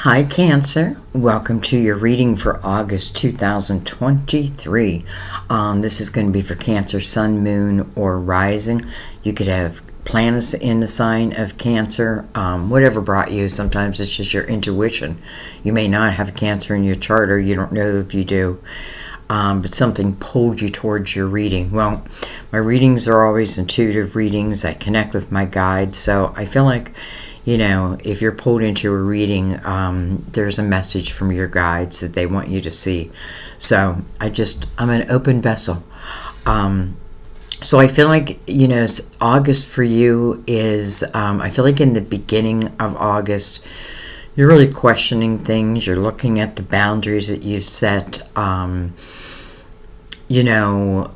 Hi Cancer, welcome to your reading for August 2023. This is going to be for Cancer, Sun, Moon, or Rising. You could have planets in the sign of Cancer, whatever brought you. Sometimes it's just your intuition. You may not have Cancer in your chart, or you don't know if you do, but something pulled you towards your reading. Well, my readings are always intuitive readings. I connect with my guides, so I feel like, you know, if you're pulled into a reading, there's a message from your guides that they want you to see. So I'm an open vessel. So I feel like, you know, August for you is, I feel like in the beginning of August, you're really questioning things. You're looking at the boundaries that you've set. You know,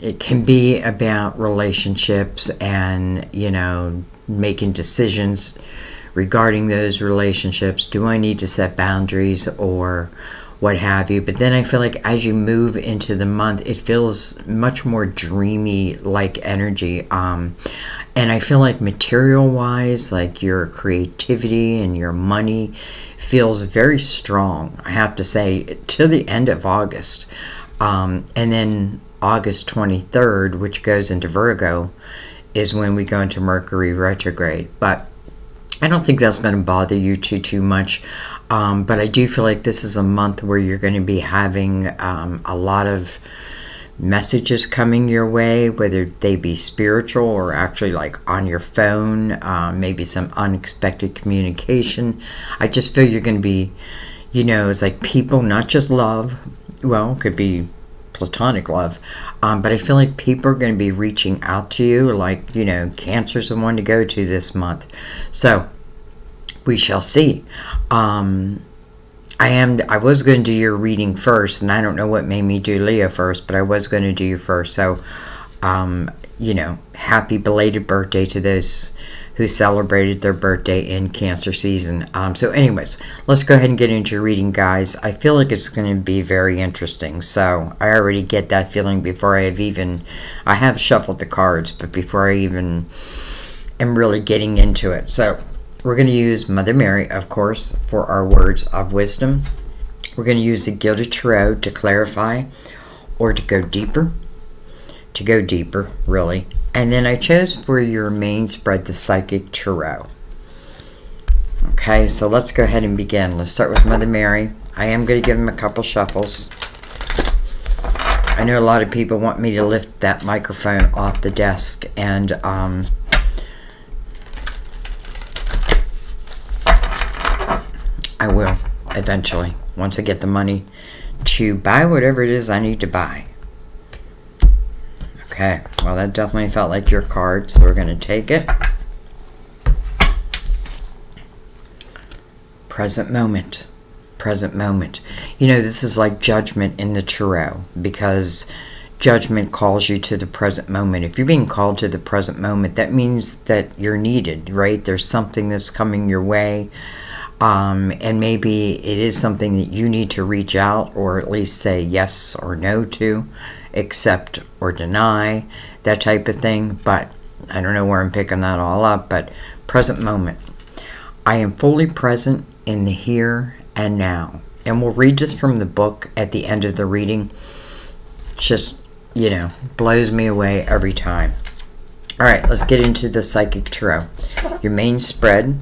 it can be about relationships and, you know, making decisions regarding those relationships. Do I need to set boundaries or what have you? But then I feel like as you move into the month, it feels much more dreamy like energy. And I feel like material wise, like your creativity and your money feels very strong, I have to say, to the end of August. And then August 23rd, which goes into Virgo, is when we go into Mercury retrograde. But I don't think that's going to bother you too much. But I do feel like this is a month where you're going to be having a lot of messages coming your way, whether they be spiritual or actually like on your phone, maybe some unexpected communication. I just feel you're going to be, you know, it's like people, not just love, well, it could be platonic love, but I feel like people are going to be reaching out to you, like, you know, Cancer's the one to go to this month. So we shall see. I was going to do your reading first, and I don't know what made me do Leo first, but I was going to do you first. So you know, happy belated birthday to those who celebrated their birthday in Cancer season. So anyways, let's go ahead and get into your reading, guys. I feel like it's going to be very interesting. So I already get that feeling before I have shuffled the cards, but before I even am really getting into it. So we're going to use Mother Mary, of course, for our words of wisdom. We're going to use the Gilded Tarot to clarify or to go deeper. To go deeper, really. And then I chose for your main spread the Psychic Tarot. Okay, so let's go ahead and begin. Let's start with Mother Mary. I am going to give them a couple shuffles. I know a lot of people want me to lift that microphone off the desk, and I will eventually, once I get the money to buy whatever it is I need to buy. Okay, well, that definitely felt like your card, so we're going to take it. Present moment. Present moment. You know, this is like judgment in the tarot, because judgment calls you to the present moment. If you're being called to the present moment, that means that you're needed, right? There's something that's coming your way, and maybe it is something that you need to reach out, or at least say yes or no to, accept or deny, that type of thing. But I don't know where I'm picking that all up. But present moment. I am fully present in the here and now. And we'll read this from the book at the end of the reading. Just, you know, blows me away every time. All right, let's get into the Psychic Tarot. Your main spread.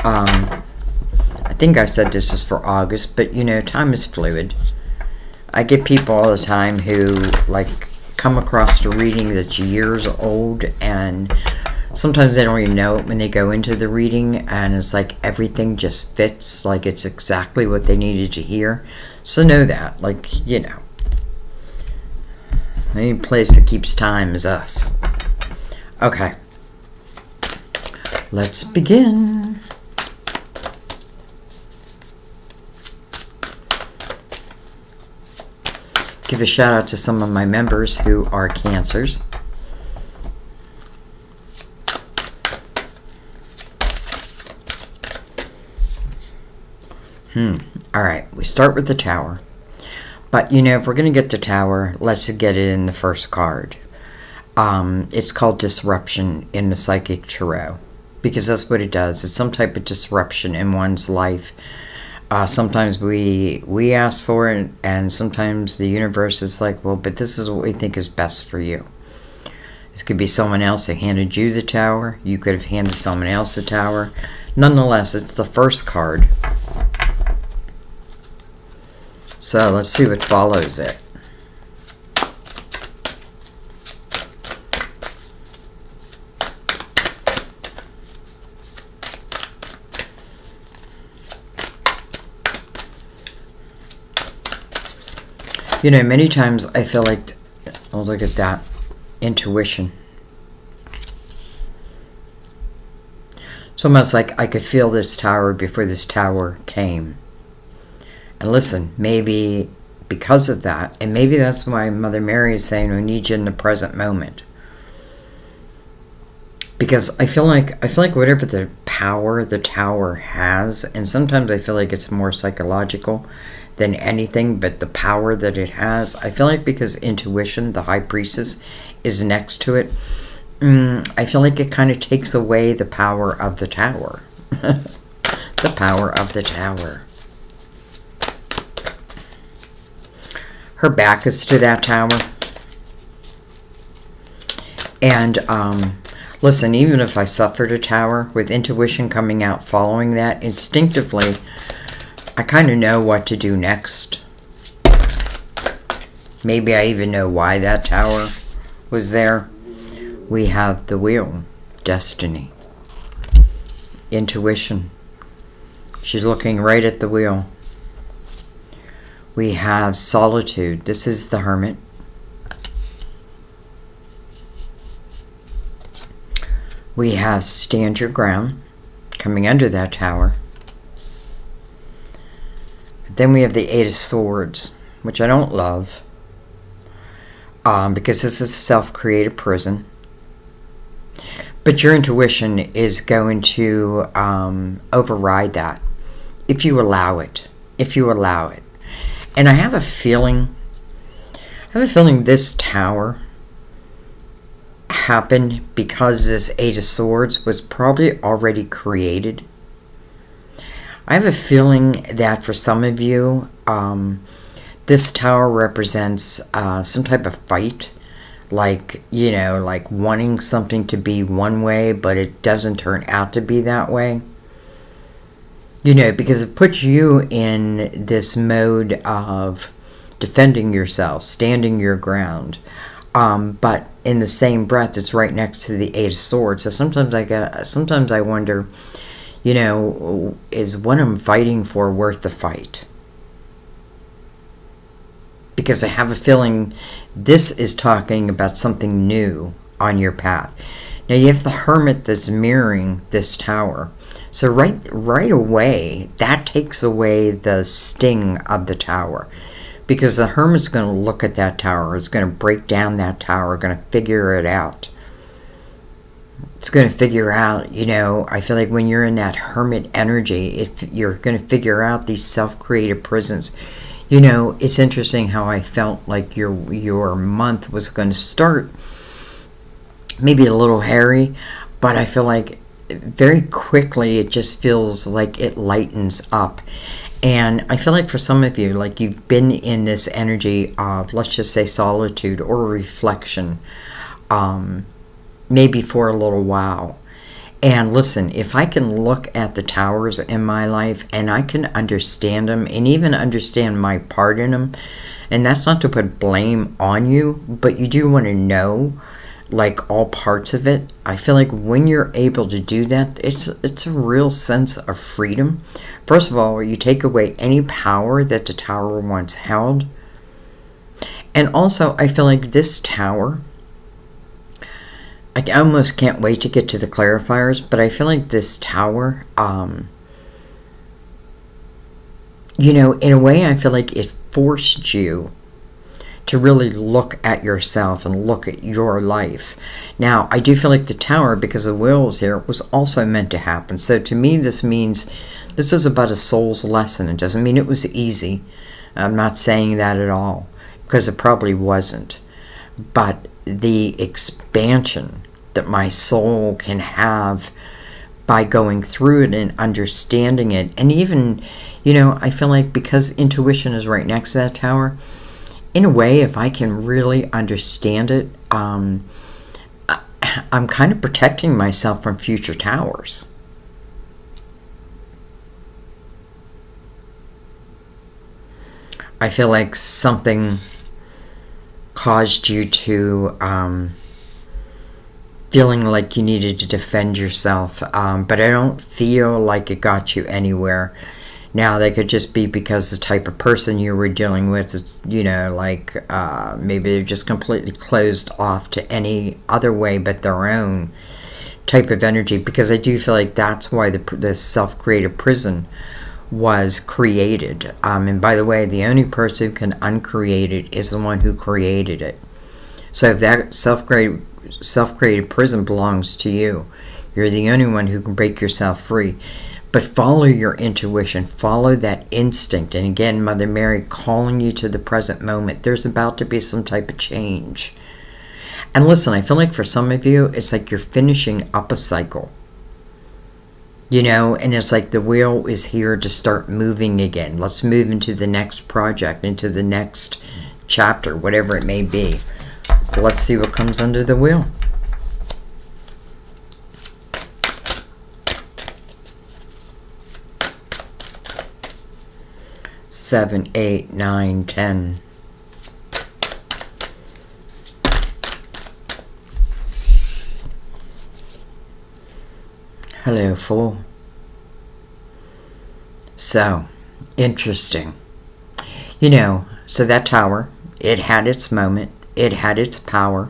I think I said this is for August, but you know, time is fluid. I get people all the time who like come across a reading that's years old, and sometimes they don't even know it when they go into the reading, and it's like everything just fits, like it's exactly what they needed to hear. So know that, like, you know, the only place that keeps time is us. Okay, let's begin. Give a shout out to some of my members who are Cancers. All right, we start with the Tower. But, you know, if we're going to get the Tower, let's get it in the first card. It's called Disruption in the Psychic Tarot. because that's what it does. It's some type of disruption in one's life. Sometimes we ask for it, and sometimes the universe is like, well, but this is what we think is best for you. This could be someone else that handed you the Tower. You could have handed someone else the Tower. Nonetheless, it's the first card. So let's see what follows it. You know, many times I feel like, oh, look at that, intuition. It's almost like I could feel this Tower before this Tower came. And listen, maybe because of that, and maybe that's why Mother Mary is saying, we need you in the present moment. Because I feel like whatever the power the Tower has, and sometimes I feel like it's more psychological than anything, but the power that it has, I feel like because intuition, the High Priestess, is next to it, I feel like it kind of takes away the power of the Tower. The power of the Tower. Her back is to that Tower. And listen, even if I suffered a Tower, with intuition coming out following that, instinctively, I kind of know what to do next. Maybe I even know why that Tower was there. We have the Wheel, destiny, intuition. She's looking right at the Wheel. We have solitude. This is the Hermit. We have stand your ground, coming under that Tower. Then we have the Eight of Swords, which I don't love, because this is a self-created prison. But your intuition is going to override that if you allow it. If you allow it. And I have a feeling this Tower happened because this Eight of Swords was probably already created. I have a feeling that for some of you, this Tower represents some type of fight. Like, you know, like wanting something to be one way, but it doesn't turn out to be that way. You know, because it puts you in this mode of defending yourself, standing your ground. But in the same breath, it's right next to the Eight of Swords. So sometimes I wonder, you know, is what I'm fighting for worth the fight? Because I have a feeling this is talking about something new on your path. Now you have the Hermit that's mirroring this Tower. So right away, that takes away the sting of the Tower. Because the Hermit's going to look at that Tower. It's going to break down that Tower, going to figure it out. It's going to figure out, you know, I feel like when you're in that Hermit energy, if you're going to figure out these self-created prisons. You know, it's interesting how I felt like your month was going to start maybe a little hairy, but I feel like very quickly it just feels like it lightens up. And I feel like for some of you, like you've been in this energy of, let's just say, solitude or reflection, maybe for a little while. And listen, if I can look at the Towers in my life and I can understand them and even understand my part in them, and that's not to put blame on you, but you do want to know, like, all parts of it. I feel like when you're able to do that, it's a real sense of freedom. First of all, you take away any power that the Tower once held. And also, I feel like this Tower, I almost can't wait to get to the clarifiers, but I feel like this Tower, you know, in a way, I feel like it forced you to really look at yourself and look at your life. Now, I do feel like the Tower, because the Wheel is here, was also meant to happen. So to me, this means this is about a soul's lesson. It doesn't mean it was easy. I'm not saying that at all, because it probably wasn't. But the expansion that my soul can have by going through it and understanding it. And even, you know, I feel like because intuition is right next to that tower, in a way, if I can really understand it, I'm kind of protecting myself from future towers. I feel like something caused you to feeling like you needed to defend yourself, but I don't feel like it got you anywhere. Now, they could just be because the type of person you were dealing with is, you know, like maybe they're just completely closed off to any other way but their own type of energy, because I do feel like that's why the self-created prison was created. And by the way, the only person who can uncreate it is the one who created it. So if that self-created prison belongs to you, you're the only one who can break yourself free. But follow your intuition, follow that instinct. And again, Mother Mary calling you to the present moment. There's about to be some type of change. And listen, I feel like for some of you, it's like you're finishing up a cycle. You know, and it's like the wheel is here to start moving again. Let's move into the next project, into the next chapter, whatever it may be. Let's see what comes under the wheel. Seven, 8, 9, 10. Hello, Fool. So, interesting. You know, so that tower, it had its moment, it had its power,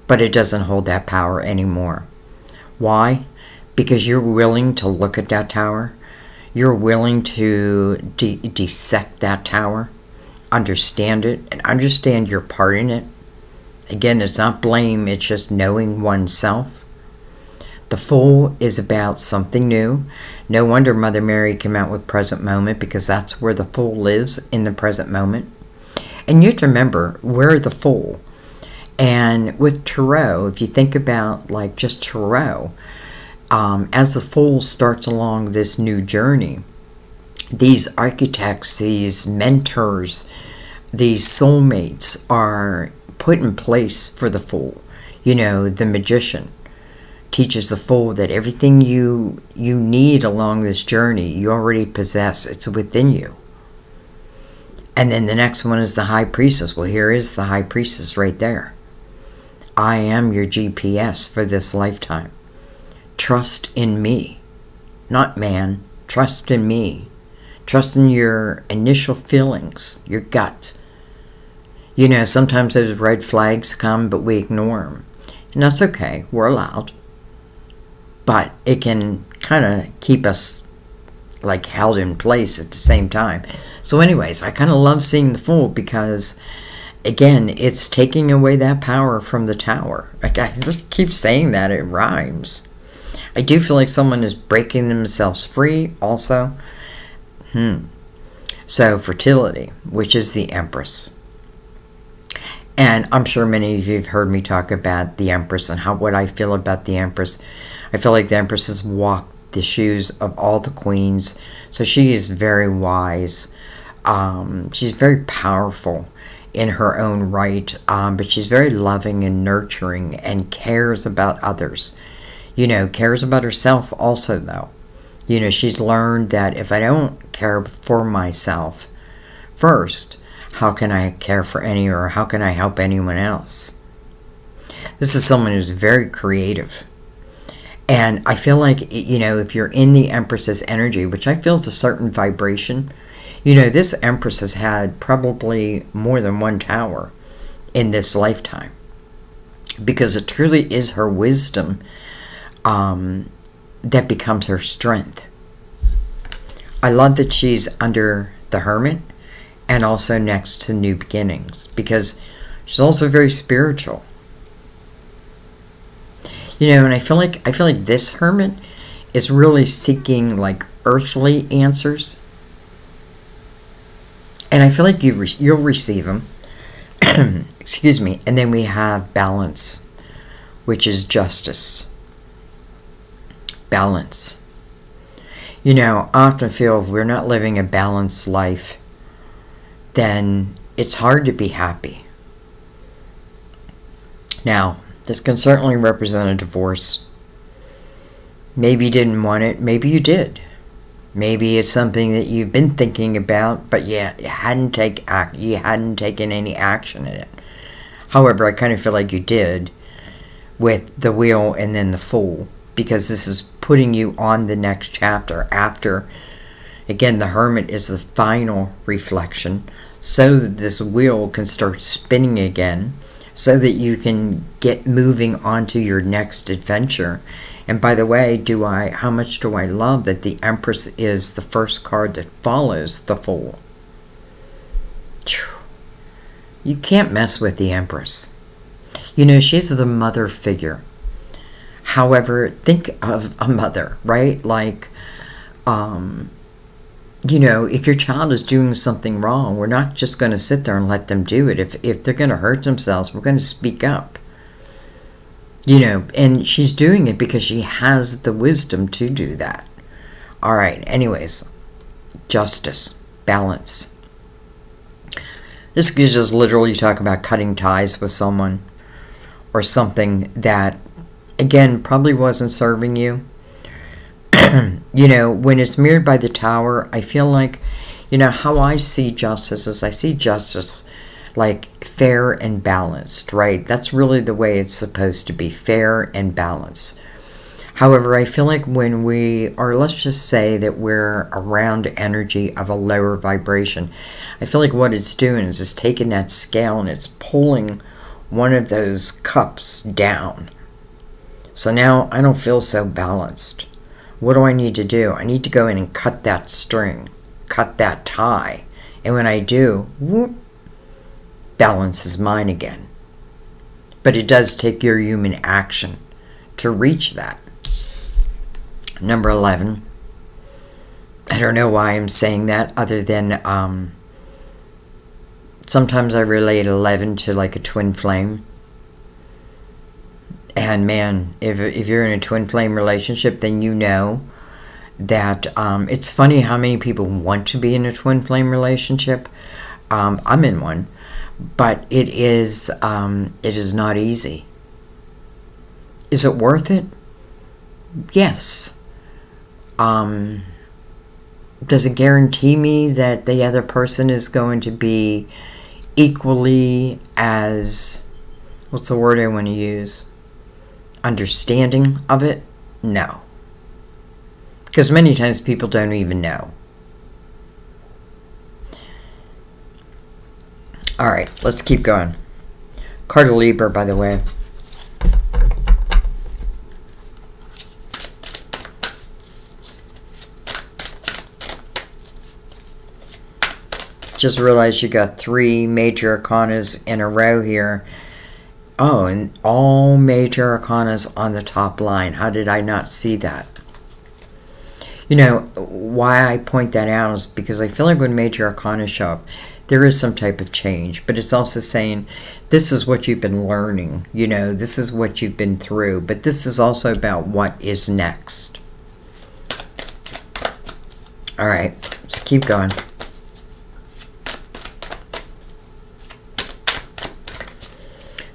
but it doesn't hold that power anymore. Why? Because you're willing to look at that tower. You're willing to dissect that tower, understand it, and understand your part in it. Again, it's not blame, it's just knowing oneself. The Fool is about something new. No wonder Mother Mary came out with present moment, because that's where the Fool lives, in the present moment. And you have to remember, we're the Fool. And with Tarot, if you think about like just Tarot, as the Fool starts along this new journey, these architects, these mentors, these soulmates are put in place for the Fool. You know, the Magician teaches the Fool that everything you need along this journey, you already possess. It's within you. And then the next one is the High Priestess. Well, here is the High Priestess right there. I am your GPS for this lifetime. Trust in me, not man. Trust in me. Trust in your initial feelings, your gut. You know, sometimes those red flags come, but we ignore them. And that's okay. We're allowed. But it can kind of keep us like held in place at the same time. So anyways, I kind of love seeing the Fool, because again, it's taking away that power from the tower. Like, I just keep saying that, it rhymes. I do feel like someone is breaking themselves free also. So fertility, which is the Empress. And I'm sure many of you have heard me talk about the Empress and what I feel about the Empress. I feel like the Empress has walked the shoes of all the queens. So she is very wise. She's very powerful in her own right. But she's very loving and nurturing and cares about others. You know, cares about herself also, though. You know, she's learned that if I don't care for myself first, how can I care for or how can I help anyone else? This is someone who's very creative. And I feel like, you know, if you're in the Empress's energy, which I feel is a certain vibration, you know, this Empress has had probably more than one tower in this lifetime. Because it truly is her wisdom that becomes her strength. I love that she's under the Hermit and also next to New Beginnings, because she's also very spiritual. You know, and I feel like this Hermit is really seeking like earthly answers, and I feel like you'll receive them. Excuse me. And then we have Balance, which is justice. balance. You know, I often feel if we're not living a balanced life, then it's hard to be happy. Now, this can certainly represent a divorce. Maybe you didn't want it, maybe you did. Maybe it's something that you've been thinking about, but you hadn't taken any action in it. However, I kind of feel like you did with the Wheel and then the Fool, because this is putting you on the next chapter after, again, the Hermit is the final reflection, so that this wheel can start spinning again, so that you can get moving onto your next adventure. And by the way, how much do I love that the Empress is the first card that follows the Fool. You can't mess with the Empress. You know, she's the mother figure. However, think of a mother, right? Like, you know, if your child is doing something wrong, we're not just going to sit there and let them do it. If they're going to hurt themselves, we're going to speak up. You know, and she's doing it because she has the wisdom to do that. All right, anyways, justice, balance. This is just literally talk about cutting ties with someone or something that, again, probably wasn't serving you. You know, when it's mirrored by the Tower, I feel like, you know, how I see justice is I see justice like fair and balanced, right? That's really the way it's supposed to be, fair and balanced. However, I feel like when we are, let's just say that we're around energy of a lower vibration, I feel like what it's doing is it's taking that scale and it's pulling one of those cups down. So now I don't feel so balanced. What do I need to do? I need to go in and cut that string, cut that tie. And when I do, whoop, balance is mine again. But it does take your human action to reach that. Number 11. I don't know why I'm saying that other than sometimes I relate 11 to like a twin flame. And man, if you're in a twin flame relationship, then you know that it's funny how many people want to be in a twin flame relationship. I'm in one, but it is not easy. Is it worth it? Yes. Does it guarantee me that the other person is going to be equally as, what's the word I want to use? Understanding of it? No. Because many times people don't even know. Alright, let's keep going. Card of Libra, by the way. Just realized you got 3 major arcanas in a row here. Oh, and all major arcanas on the top line. How did I not see that? You know, why I point that out is because I feel like when major arcana show up, there is some type of change. But it's also saying, this is what you've been learning. You know, this is what you've been through. But this is also about what is next. All right, let's keep going.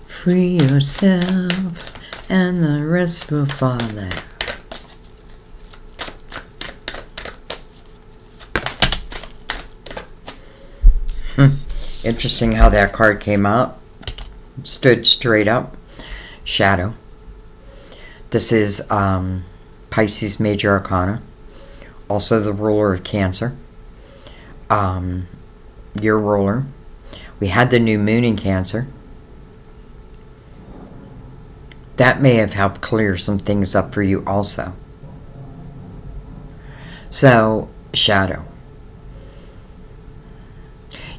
Free yourself, and the rest will follow. Interesting how that card came out. Stood straight up. Shadow. This is Pisces Major Arcana. Also the ruler of Cancer. Your ruler. We had the new moon in Cancer. That may have helped clear some things up for you also. So, Shadow.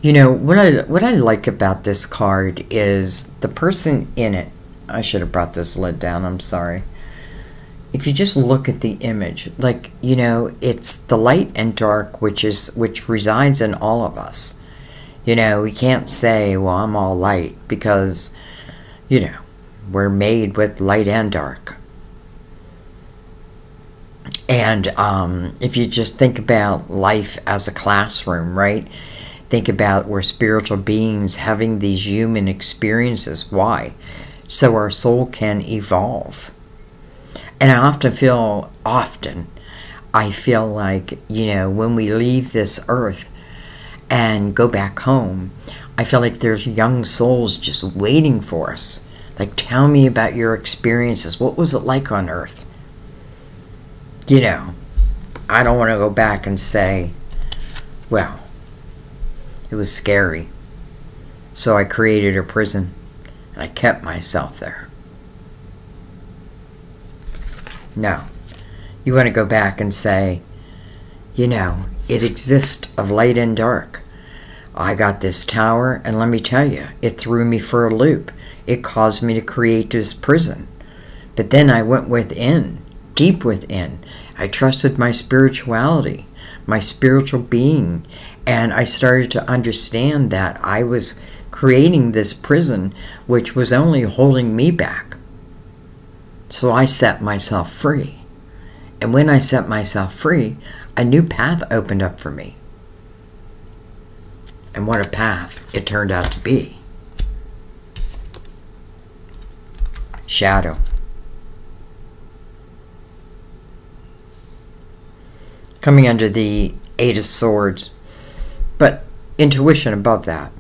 You know, what I like about this card is the person in it. I should have brought this lid down, I'm sorry. If you just look at the image, like, you know, it's the light and dark which resides in all of us. You know, we can't say, well, I'm all light, because, you know, we're made with light and dark. And if you just think about life as a classroom, right? Think about we're spiritual beings having these human experiences. Why? So our soul can evolve. And I feel like, you know, when we leave this earth and go back home, I feel like there's young souls just waiting for us. Like, tell me about your experiences. What was it like on earth? You know, I don't want to go back and say, well, it was scary, so I created a prison and I kept myself there. No. You want to go back and say, you know, it exists of light and dark. I got this tower, and let me tell you, it threw me for a loop. It caused me to create this prison. But then I went within, deep within. I trusted my spirituality, my spiritual being, and I started to understand that I was creating this prison which was only holding me back. So I set myself free. And when I set myself free, a new path opened up for me. And what a path it turned out to be. Shadow. Coming under the Eight of Swords, but intuition above that.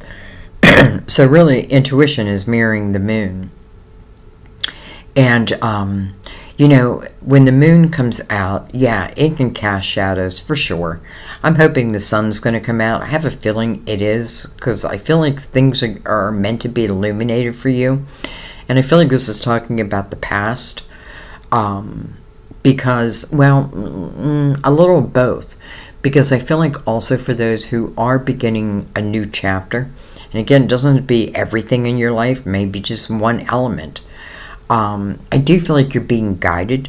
So really, intuition is mirroring the moon. And, you know, when the moon comes out, yeah, it can cast shadows for sure. I'm hoping the sun's going to come out. I have a feeling it is, because I feel like things are meant to be illuminated for you. And I feel like this is talking about the past. Because, well, a little of both. Because I feel like also for those who are beginning a new chapter, and again, it doesn't be everything in your life, maybe just one element. I do feel like you're being guided,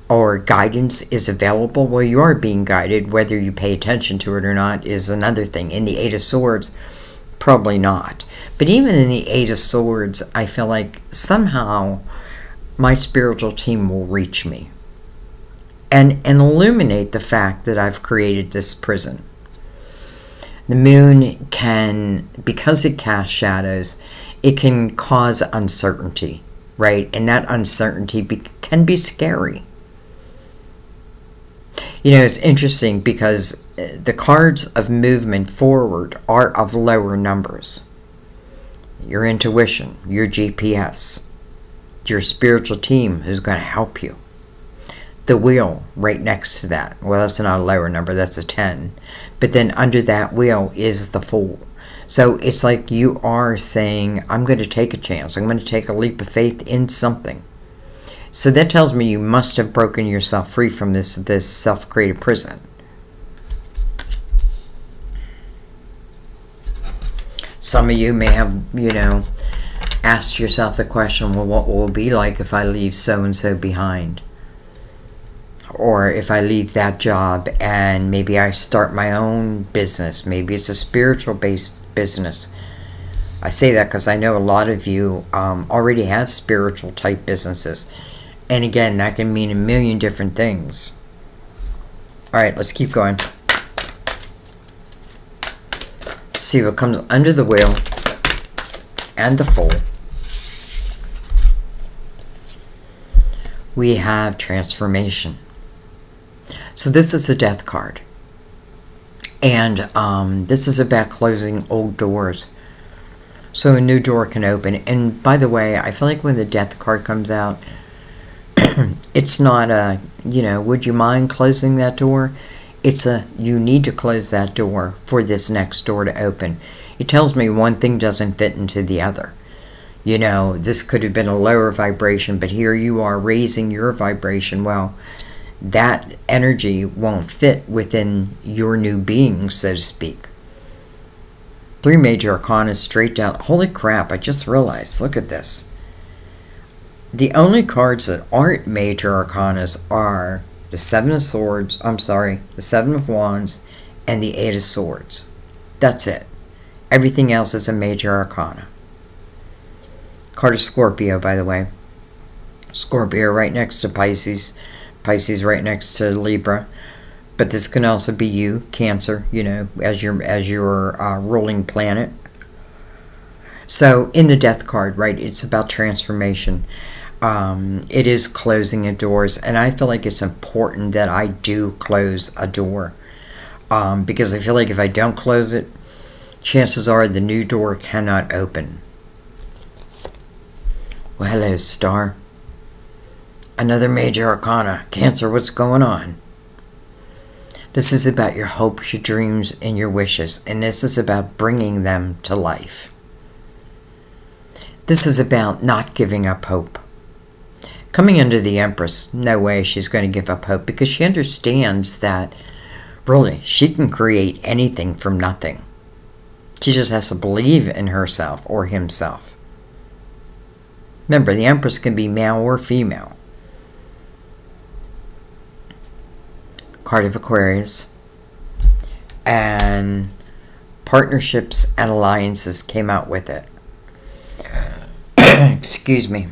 or guidance is available. Well, you are being guided. Whether you pay attention to it or not is another thing. In the Eight of Swords, probably not. But even in the Eight of Swords, I feel like somehow my spiritual team will reach me and illuminate the fact that I've created this prison. The moon can, because it casts shadows, it can cause uncertainty, right? And that uncertainty can be scary. You know, it's interesting because the cards of movement forward are of lower numbers. Your intuition, your GPS, your spiritual team who's going to help you. The wheel right next to that. Well, that's not a lower number, that's a 10. But then under that wheel is the Fool. So it's like you are saying, I'm going to take a chance. I'm going to take a leap of faith in something. So that tells me you must have broken yourself free from this self-created prison. Some of you may have, you know, asked yourself the question, well, what will it be like if I leave so-and-so behind? Or if I leave that job and maybe I start my own business. Maybe it's a spiritual-based business. I say that because I know a lot of you already have spiritual-type businesses. And again, that can mean a million different things. All right, let's keep going. See what comes under the wheel and the Fool. We have transformation. So this is a Death card. And this is about closing old doors. So a new door can open. And by the way, I feel like when the Death card comes out, it's not a, you know, would you mind closing that door? It's a, you need to close that door for this next door to open. It tells me one thing doesn't fit into the other. You know, this could have been a lower vibration, but here you are raising your vibration. Well, that energy won't fit within your new being, so to speak. 3 major arcana straight down. Holy crap, I just realized. Look at this. The only cards that aren't major arcanas are the 7 of Swords, the 7 of Wands, and the 8 of Swords. That's it. Everything else is a major arcana. Card of Scorpio, by the way. Scorpio right next to Pisces. Pisces right next to Libra. But this can also be you, Cancer, you know, as your ruling planet. So in the Death card, right, it's about transformation. It is closing of doors, and I feel like it's important that I do close a door, because I feel like if I don't close it, chances are the new door cannot open. Well, hello, Star. Another major arcana. Cancer, what's going on? This is about your hopes, your dreams, and your wishes, and this is about bringing them to life. This is about not giving up hope. Coming under the Empress, no way she's going to give up hope, because she understands that, really, she can create anything from nothing. She just has to believe in herself or himself. Remember, the Empress can be male or female. Card of Aquarius. And partnerships and alliances came out with it. Excuse me.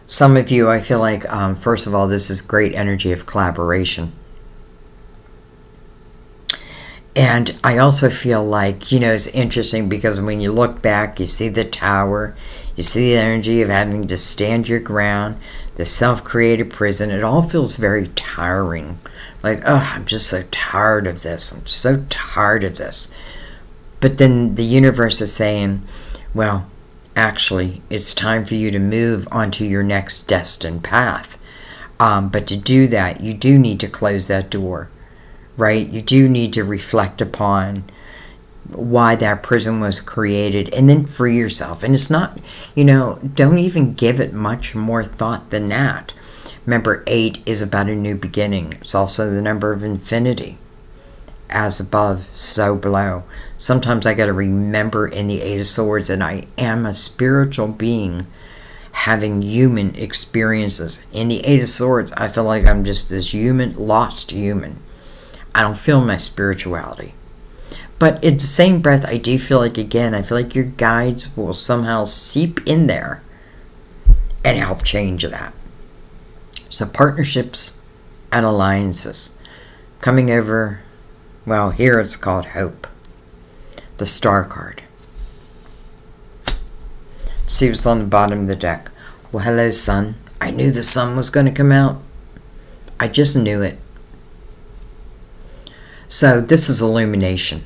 Some of you, I feel like, first of all, this is great energy of collaboration. And I also feel like, you know, it's interesting because when you look back, you see the Tower, you see the energy of having to stand your ground, the self-created prison. It all feels very tiring. Like, oh, I'm just so tired of this. I'm so tired of this. But then the universe is saying, well, actually, it's time for you to move onto your next destined path. But to do that, you do need to close that door, right? You do need to reflect upon why that prison was created and then free yourself. And it's not, you know, don't even give it much more thought than that. Remember, 8 is about a new beginning. It's also the number of infinity. As above, so below. Sometimes I got to remember in the 8 of Swords that I am a spiritual being having human experiences. In the 8 of Swords, I feel like I'm just this human, lost human. I don't feel my spirituality. But in the same breath, I do feel like, again, I feel like your guides will somehow seep in there and help change that. So partnerships and alliances. Coming over, well, here it's called hope. The Star card. See what's on the bottom of the deck. Well, hello, Sun. I knew the sun was going to come out. I just knew it. So this is illumination.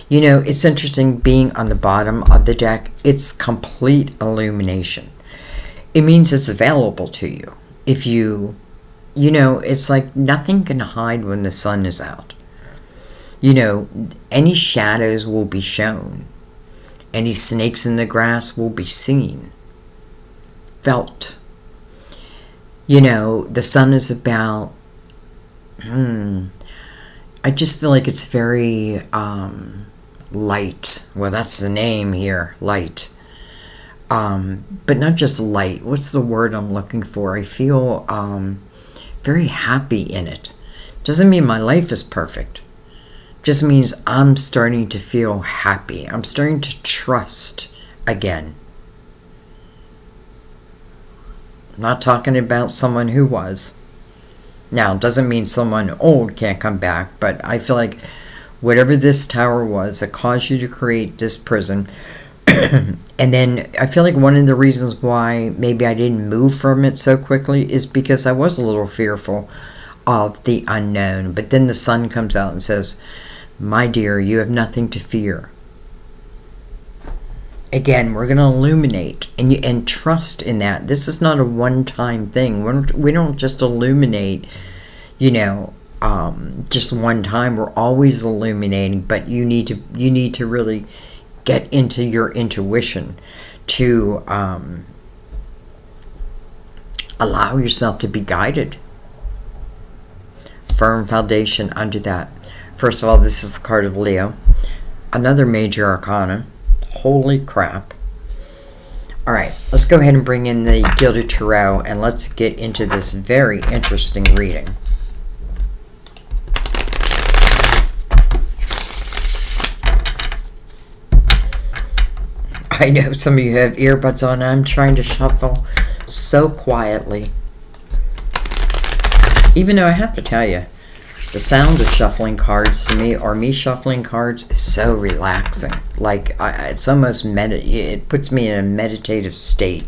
You know, it's interesting being on the bottom of the deck. It's complete illumination. It means it's available to you. If you know, it's like nothing can hide when the sun is out. You know, any shadows will be shown. Any snakes in the grass will be seen. Felt. You know, the sun is about, I just feel like it's very light. Well, that's the name here, light. But not just light. What's the word I'm looking for? I feel very happy in it. Doesn't mean my life is perfect. Just means I'm starting to feel happy. I'm starting to trust again. I'm not talking about someone who was. Now, it doesn't mean someone old can't come back, but I feel like whatever this tower was that caused you to create this prison, and then I feel like one of the reasons why maybe I didn't move from it so quickly is because I was a little fearful of the unknown. But then the sun comes out and says, my dear, you have nothing to fear. Again, we're going to illuminate and trust in that. This is not a one-time thing. We don't just illuminate, you know, just one time. We're always illuminating, but you need to really get into your intuition to allow yourself to be guided. Firm foundation under that. First of all, this is the card of Leo. Another major arcana. Holy crap. Alright, let's go ahead and bring in the Gilded Tarot and let's get into this very interesting reading. I know some of you have earbuds on. I'm trying to shuffle so quietly. Even though I have to tell you, the sound of shuffling cards to me, or me shuffling cards, is so relaxing. Like, it's almost it puts me in a meditative state.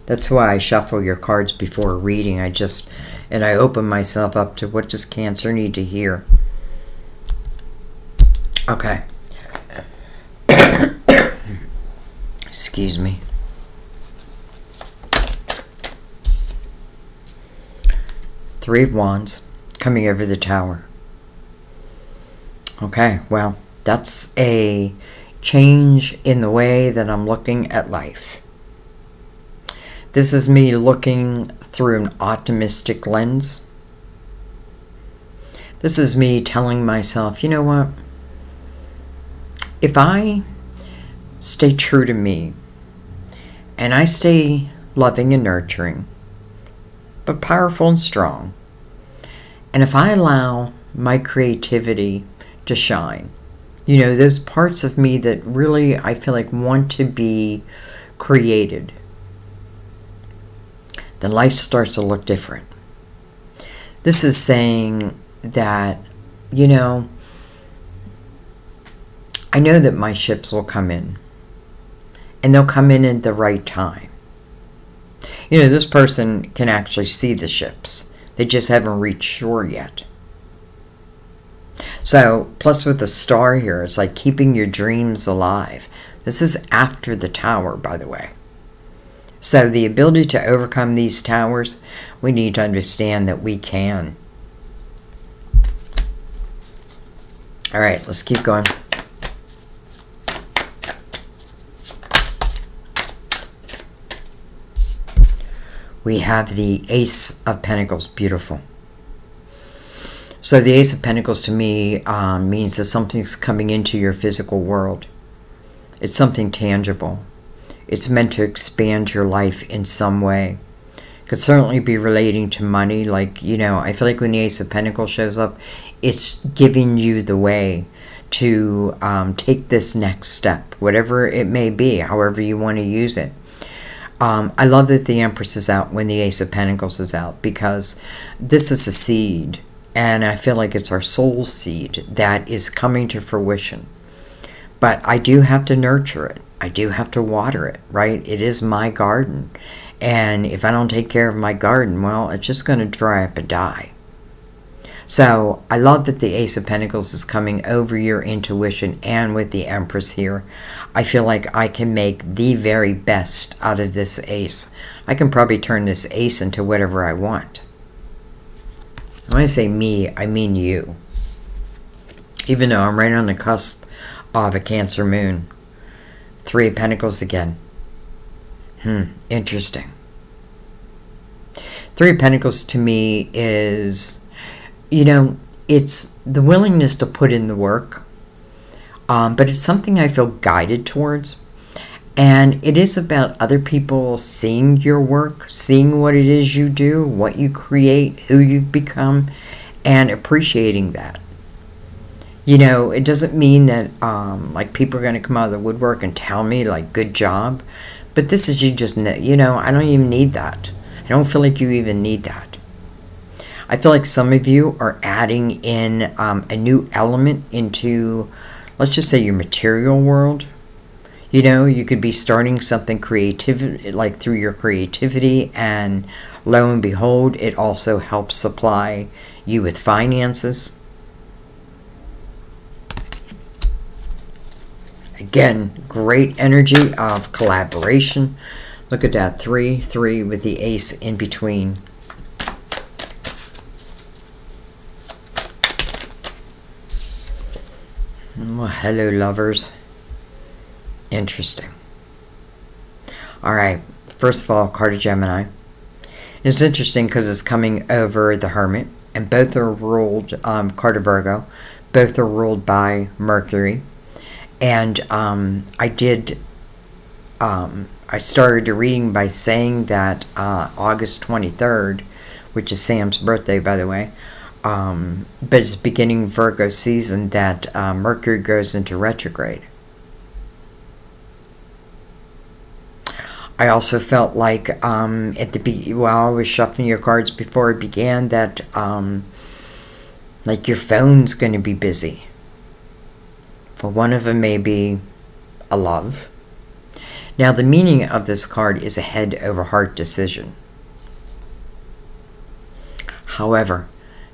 That's why I shuffle your cards before reading. And I open myself up to what does Cancer need to hear. Okay. Excuse me. Three of Wands coming over the Tower. Okay, well, that's a change in the way that I'm looking at life. This is me looking through an optimistic lens. This is me telling myself, you know what? If I stay true to me, and I stay loving and nurturing, but powerful and strong, and if I allow my creativity to shine, you know, those parts of me that really I feel like want to be created, then life starts to look different. This is saying that, you know that my ships will come in. And they'll come in at the right time. You know, this person can actually see the ships. They just haven't reached shore yet. So, plus with the star here, it's like keeping your dreams alive. This is after the Tower, by the way. So the ability to overcome these towers, we need to understand that we can. All right, let's keep going. We have the Ace of Pentacles. Beautiful. So the Ace of Pentacles to me means that something's coming into your physical world. It's something tangible. It's meant to expand your life in some way. Could certainly be relating to money. Like, you know, I feel like when the Ace of Pentacles shows up, it's giving you the way to take this next step, whatever it may be, however you want to use it. I love that the Empress is out when the Ace of Pentacles is out, because this is a seed, and I feel like it's our soul seed that is coming to fruition. But I do have to nurture it. I do have to water it, right? It is my garden. And if I don't take care of my garden, well, it's just going to dry up and die. So I love that the Ace of Pentacles is coming over your intuition, and with the Empress here, I feel like I can make the very best out of this Ace. I can probably turn this Ace into whatever I want. When I say me, I mean you. Even though I'm right on the cusp of a Cancer moon. Three of Pentacles again. Interesting. Three of Pentacles to me is, you know, it's the willingness to put in the work. But it's something I feel guided towards. And it is about other people seeing your work, seeing what it is you do, what you create, who you've become, and appreciating that. You know, it doesn't mean that like people are going to come out of the woodwork and tell me like good job. But this is you just, you know, I don't even need that. I don't feel like you even need that. I feel like some of you are adding in a new element into, let's just say, your material world. You know, you could be starting something creative, like through your creativity, and lo and behold, it also helps supply you with finances. Again, great energy of collaboration. Look at that, 3-3 with the Ace in between. Well, hello, lovers. Interesting. All right, first of all, card of Gemini. It's interesting because it's coming over the Hermit, and both are ruled, card of Virgo, both are ruled by Mercury. And I started the reading by saying that August 23rd, which is Sam's birthday, by the way, but it's beginning Virgo season, that Mercury goes into retrograde. I also felt like while I was shuffling your cards before it began, that like your phone's going to be busy. For one of them, maybe a love. Now, the meaning of this card is a head over heart decision. However,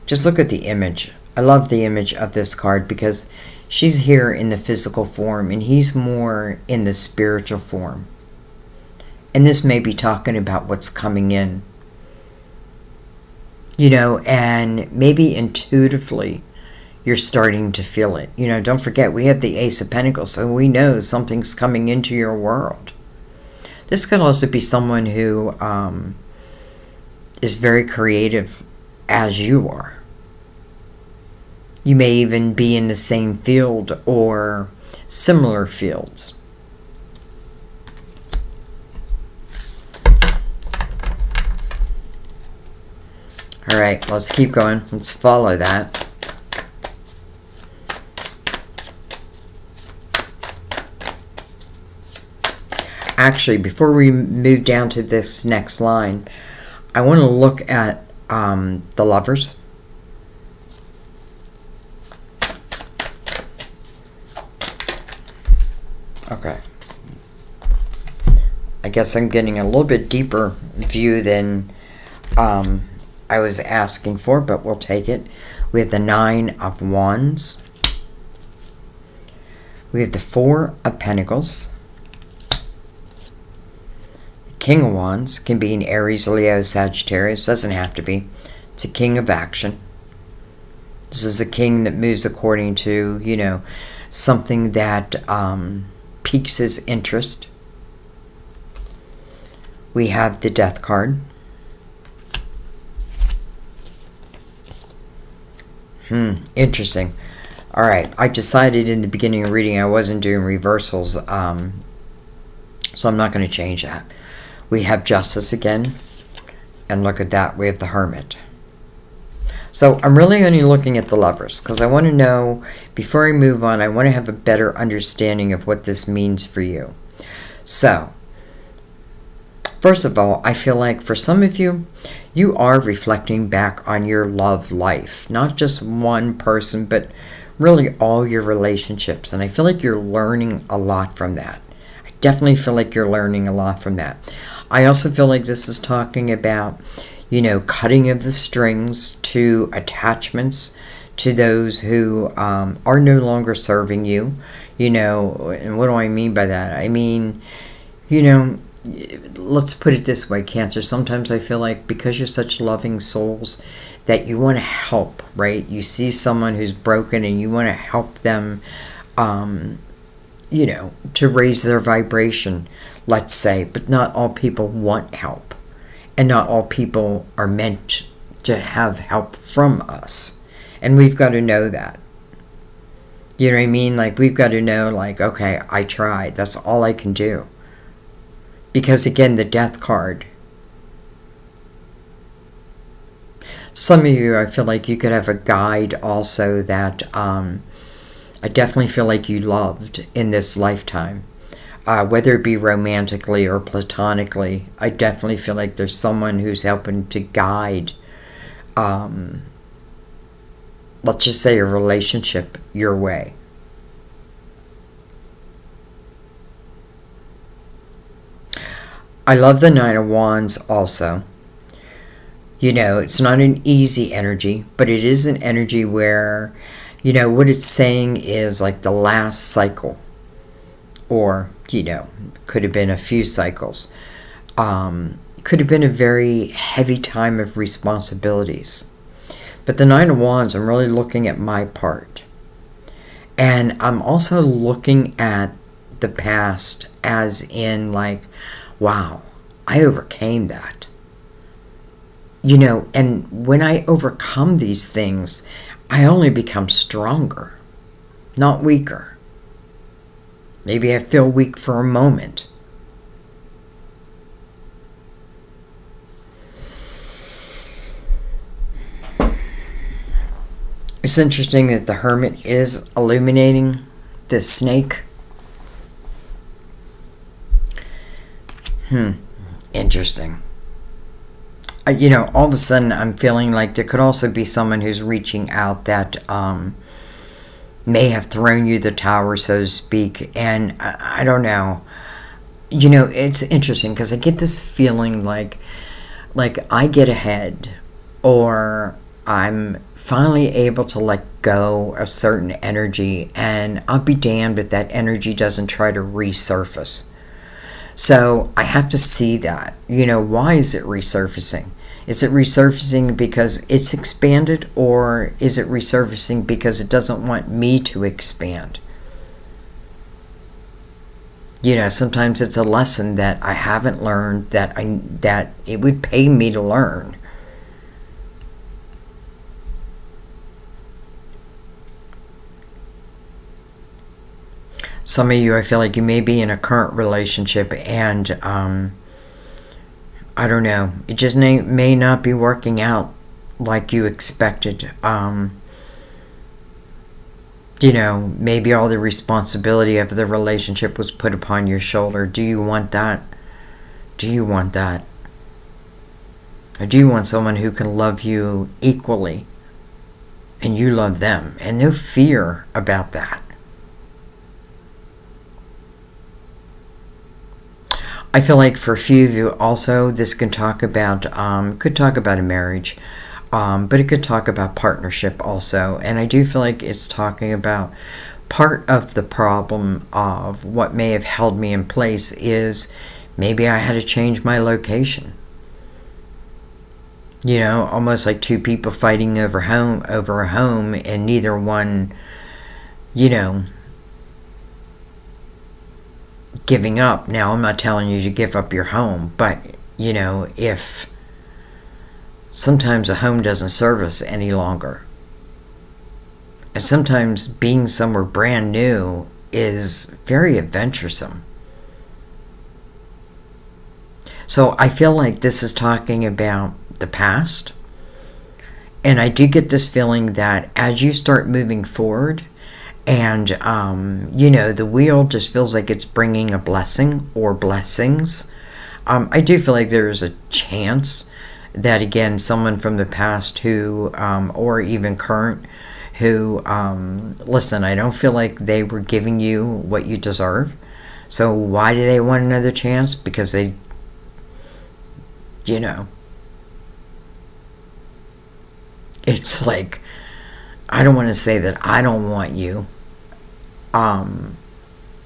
just look at the image. I love the image of this card because she's here in the physical form and he's more in the spiritual form. And this may be talking about what's coming in. You know, and maybe intuitively you're starting to feel it. You know, don't forget, we have the Ace of Pentacles, so we know something's coming into your world. This could also be someone who is very creative as you are. You may even be in the same field or similar fields. All right, let's keep going. Let's follow that. Actually, before we move down to this next line, I want to look at the Lovers. Okay. I guess I'm getting a little bit deeper view than I was asking for, but we'll take it. We have the Nine of Wands. We have the Four of Pentacles. King of Wands can be an Aries, Leo, Sagittarius. Doesn't have to be. It's a king of action. This is a king that moves according to, you know, something that piques his interest. We have the Death card. Interesting. All right. I decided in the beginning of reading I wasn't doing reversals, so I'm not going to change that. We have Justice again, and look at that, we have the Hermit. So I'm really only looking at the Lovers, because I want to know, before I move on, I want to have a better understanding of what this means for you. So, first of all, I feel like for some of you, you are reflecting back on your love life. Not just one person, but really all your relationships. And I feel like you're learning a lot from that. I definitely feel like you're learning a lot from that. I also feel like this is talking about, you know, cutting of the strings to attachments to those who are no longer serving you. You know, and what do I mean by that? I mean, you know, let's put it this way, Cancer. Sometimes I feel like because you're such loving souls that you want to help, right? You see someone who's broken and you want to help them, you know, to raise their vibration, let's say. But not all people want help. And not all people are meant to have help from us. And we've got to know that. You know what I mean? Like, we've got to know, like, okay, I tried. That's all I can do. Because, again, the Death card. Some of you, I feel like you could have a guide also that I definitely feel like you loved in this lifetime. Whether it be romantically or platonically, I definitely feel like there's someone who's helping to guide, let's just say, a relationship your way. I love the Nine of Wands also. You know, it's not an easy energy, but it is an energy where, you know, what it's saying is like the last cycle. Or, you know, could have been a few cycles. Could have been a very heavy time of responsibilities. But the Nine of Wands, I'm really looking at my part. And I'm also looking at the past as in like, wow, I overcame that. You know, and when I overcome these things, I only become stronger, not weaker. Maybe I feel weak for a moment. It's interesting that the Hermit is illuminating this snake. Interesting. You know, all of a sudden I'm feeling like there could also be someone who's reaching out that may have thrown you the towel, so to speak. And I don't know. You know, it's interesting because I get this feeling like I get ahead, or I'm finally able to let go of certain energy, and I'll be damned if that energy doesn't try to resurface. So I have to see that. You know, why is it resurfacing? Is it resurfacing because it's expanded, or is it resurfacing because it doesn't want me to expand? You know, sometimes it's a lesson that I haven't learned that it would pay me to learn. Some of you, I feel like you may be in a current relationship, and I don't know, it just may not be working out like you expected. You know, maybe all the responsibility of the relationship was put upon your shoulder. Do you want that? Do you want that? Or do you want someone who can love you equally and you love them, and no fear about that? I feel like for a few of you also, this could talk about a marriage. But it could talk about partnership also. And I do feel like it's talking about part of the problem of what may have held me in place is maybe I had to change my location. You know, almost like two people fighting over a home, and neither one, you know, giving up. Now, I'm not telling you to give up your home, but, you know, if sometimes a home doesn't serve us any longer. And sometimes being somewhere brand new is very adventuresome. So I feel like this is talking about the past. And I do get this feeling that as you start moving forward, and, you know, the wheel just feels like it's bringing a blessing or blessings. I do feel like there's a chance that, again, someone from the past who, or even current, who, listen, I don't feel like they were giving you what you deserve. So why do they want another chance? Because they, you know, it's like, I don't want to say that I don't want you.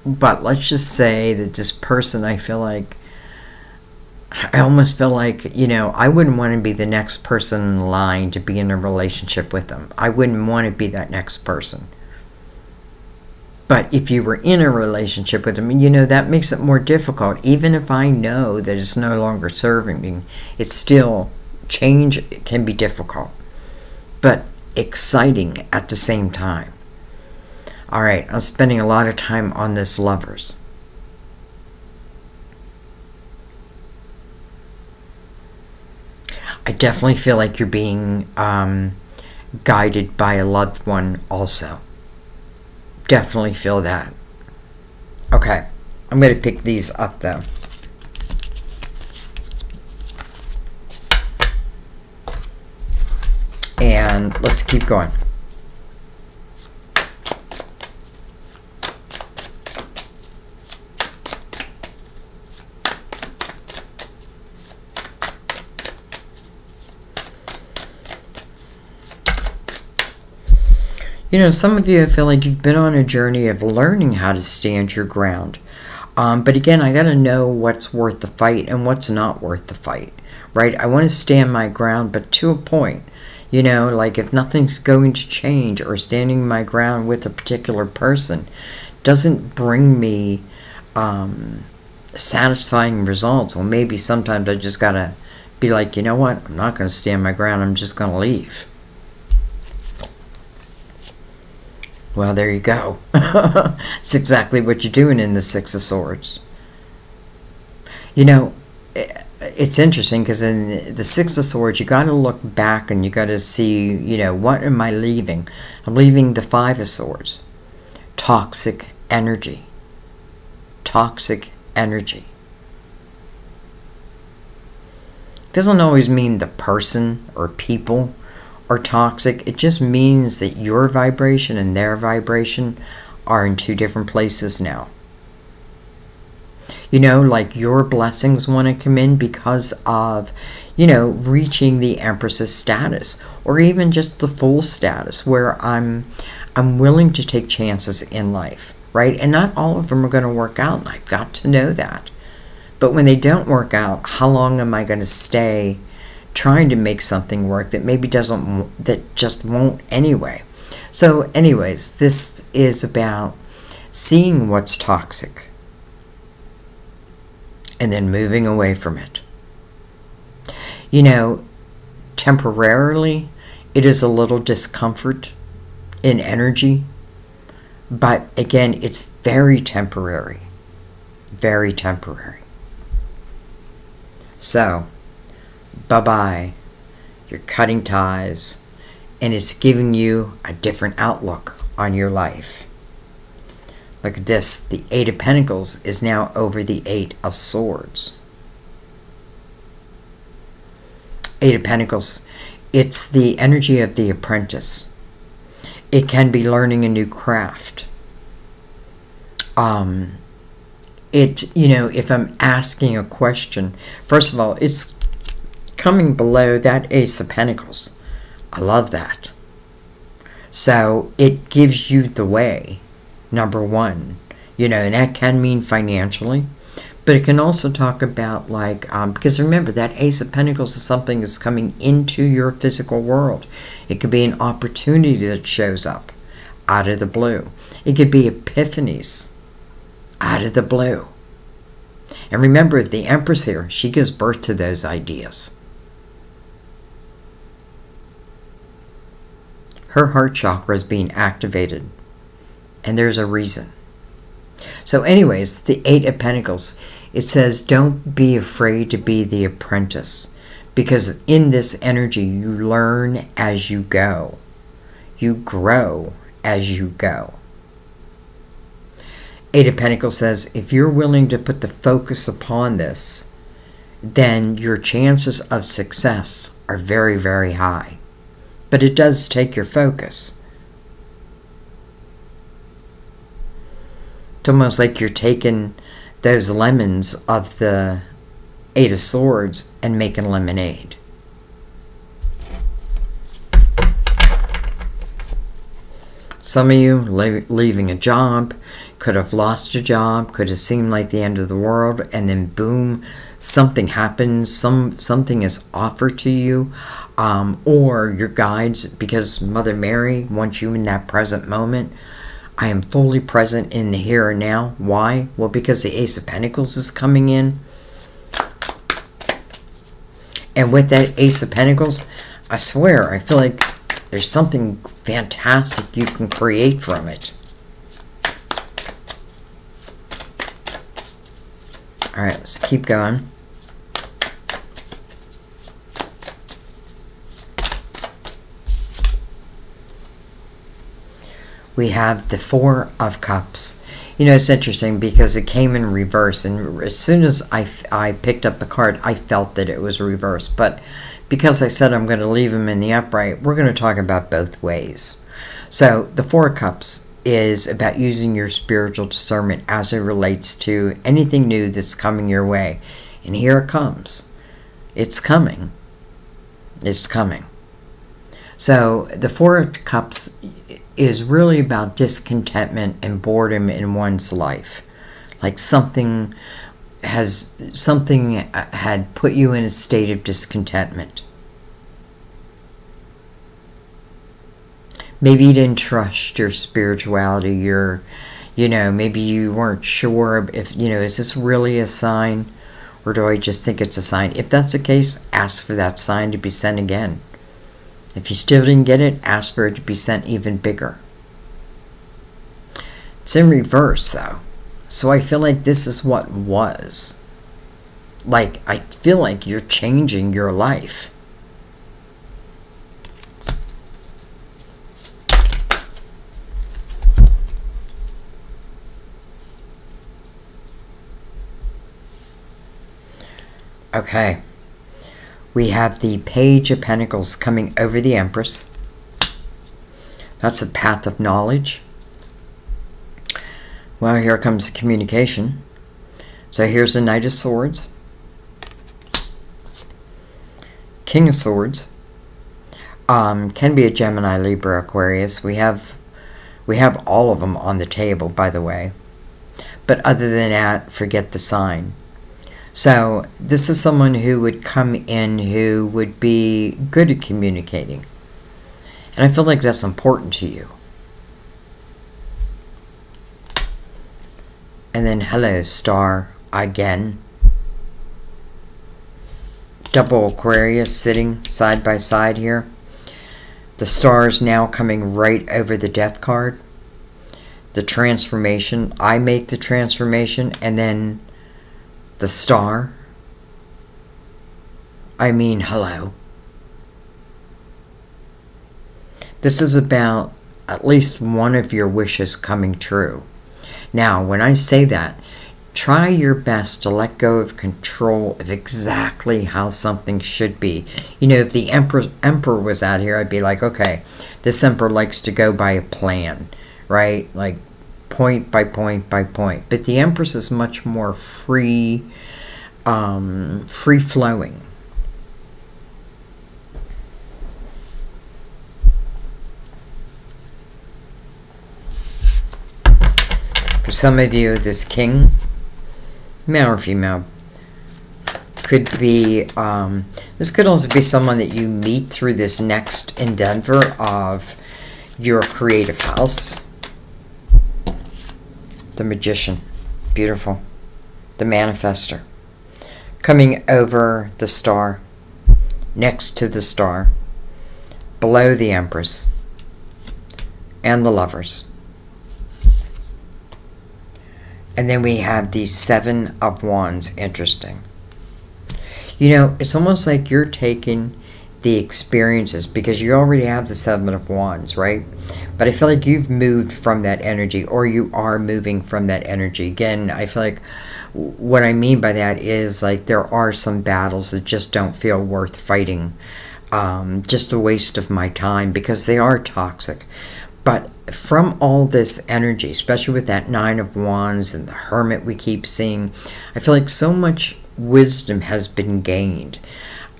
But let's just say that this person, I feel like, I almost feel like, you know, I wouldn't want to be the next person in line to be in a relationship with them. I wouldn't want to be that next person. But if you were in a relationship with them, you know, that makes it more difficult. Even if I know that it's no longer serving me, it's still, change can be difficult, but exciting at the same time. All right, I'm spending a lot of time on this Lovers. I definitely feel like you're being guided by a loved one also. Definitely feel that. Okay, I'm going to pick these up though. And let's keep going. You know, some of you, I feel like you've been on a journey of learning how to stand your ground. But again, I got to know what's worth the fight and what's not worth the fight, right? I want to stand my ground, but to a point. You know, like if nothing's going to change, or standing my ground with a particular person doesn't bring me satisfying results, well, maybe sometimes I just got to be like, you know what? I'm not going to stand my ground. I'm just going to leave. Well, there you go. It's exactly what you're doing in the Six of Swords. You know, it's interesting because in the Six of Swords, you got to look back and you got to see, you know, what am I leaving? I'm leaving the Five of Swords. Toxic energy. Toxic energy. Doesn't always mean the person or people are toxic. It just means that your vibration and their vibration are in two different places now. You know, like your blessings want to come in because of, you know, reaching the Empress's status, or even just the Fool status, where I'm willing to take chances in life, right? And not all of them are going to work out, and I've got to know that. But when they don't work out, how long am I going to stay trying to make something work that maybe doesn't, that just won't anyway? So anyways, this is about seeing what's toxic and then moving away from it. You know, temporarily, it is a little discomfort in energy, but again, it's very temporary. Very temporary. So, bye-bye. You're cutting ties, and it's giving you a different outlook on your life. Look at this. The Eight of Pentacles is now over the Eight of Swords. Eight of Pentacles. It's the energy of the apprentice. It can be learning a new craft. You know, if I'm asking a question, first of all, it's coming below that Ace of Pentacles. I love that. So it gives you the way. Number one, you know, and that can mean financially, but it can also talk about like, because remember that Ace of Pentacles is something that's coming into your physical world. It could be an opportunity that shows up out of the blue. It could be epiphanies out of the blue. And remember, if the Empress here, she gives birth to those ideas. Her heart chakra is being activated. And there's a reason. So anyways, the Eight of Pentacles, it says, don't be afraid to be the apprentice. Because in this energy, you learn as you go. You grow as you go. Eight of Pentacles says, if you're willing to put the focus upon this, then your chances of success are very, very high. But it does take your focus. It's almost like you're taking those lemons of the Eight of Swords and making lemonade. Some of you leaving a job, could have lost a job, could have seemed like the end of the world, and then boom, something happens, something is offered to you, or your guides, because Mother Mary wants you in that present moment. I am fully present in the here and now. Why? Well, because the Ace of Pentacles is coming in. And with that Ace of Pentacles, I swear, I feel like there's something fantastic you can create from it. All right, let's keep going. We have the Four of Cups. You know, it's interesting because it came in reverse, and as soon as I picked up the card, I felt that it was reversed. But because I said I'm going to leave them in the upright, we're going to talk about both ways. So the Four of Cups is about using your spiritual discernment as it relates to anything new that's coming your way. And here it comes. It's coming. It's coming. So the Four of Cups is really about discontentment and boredom in one's life. Like something had put you in a state of discontentment. Maybe you didn't trust your spirituality, maybe you weren't sure if, is this really a sign, or do I just think it's a sign? If that's the case, ask for that sign to be sent again. If you still didn't get it, ask for it to be sent even bigger. It's in reverse, though. So I feel like this is what was. Like, I feel like you're changing your life. Okay. We have the Page of Pentacles coming over the Empress. That's a path of knowledge. Well, here comes the communication. So here's the Knight of Swords. King of Swords. Can be a Gemini, Libra, Aquarius. We have all of them on the table, by the way. But other than that, forget the sign. So this is someone who would come in who would be good at communicating. And I feel like that's important to you. And then hello, Star, again. Double Aquarius sitting side by side here. The Star is now coming right over the Death card. The transformation. I make the transformation, and then the Star. I mean, hello. This is about at least one of your wishes coming true. Now, when I say that, try your best to let go of control of exactly how something should be. You know, if the Emperor was out here, I'd be like, okay, this Emperor likes to go by a plan, right? Like point by point by point. But the Empress is much more free, free-flowing. For some of you, this King, male or female, could be, this could also be someone that you meet through this next endeavor of your creative house. The Magician, beautiful. The Manifester, coming over the Star, next to the Star, below the Empress, and the Lovers. And then we have the Seven of Wands. Interesting. You know, it's almost like you're taking the experiences, because you already have the Seven of Wands, right? But I feel like you've moved from that energy, or you are moving from that energy. Again, I feel like what I mean by that is, like, there are some battles that just don't feel worth fighting. Just a waste of my time, because they are toxic. But from all this energy, especially with that Nine of Wands and the Hermit we keep seeing, I feel like so much wisdom has been gained.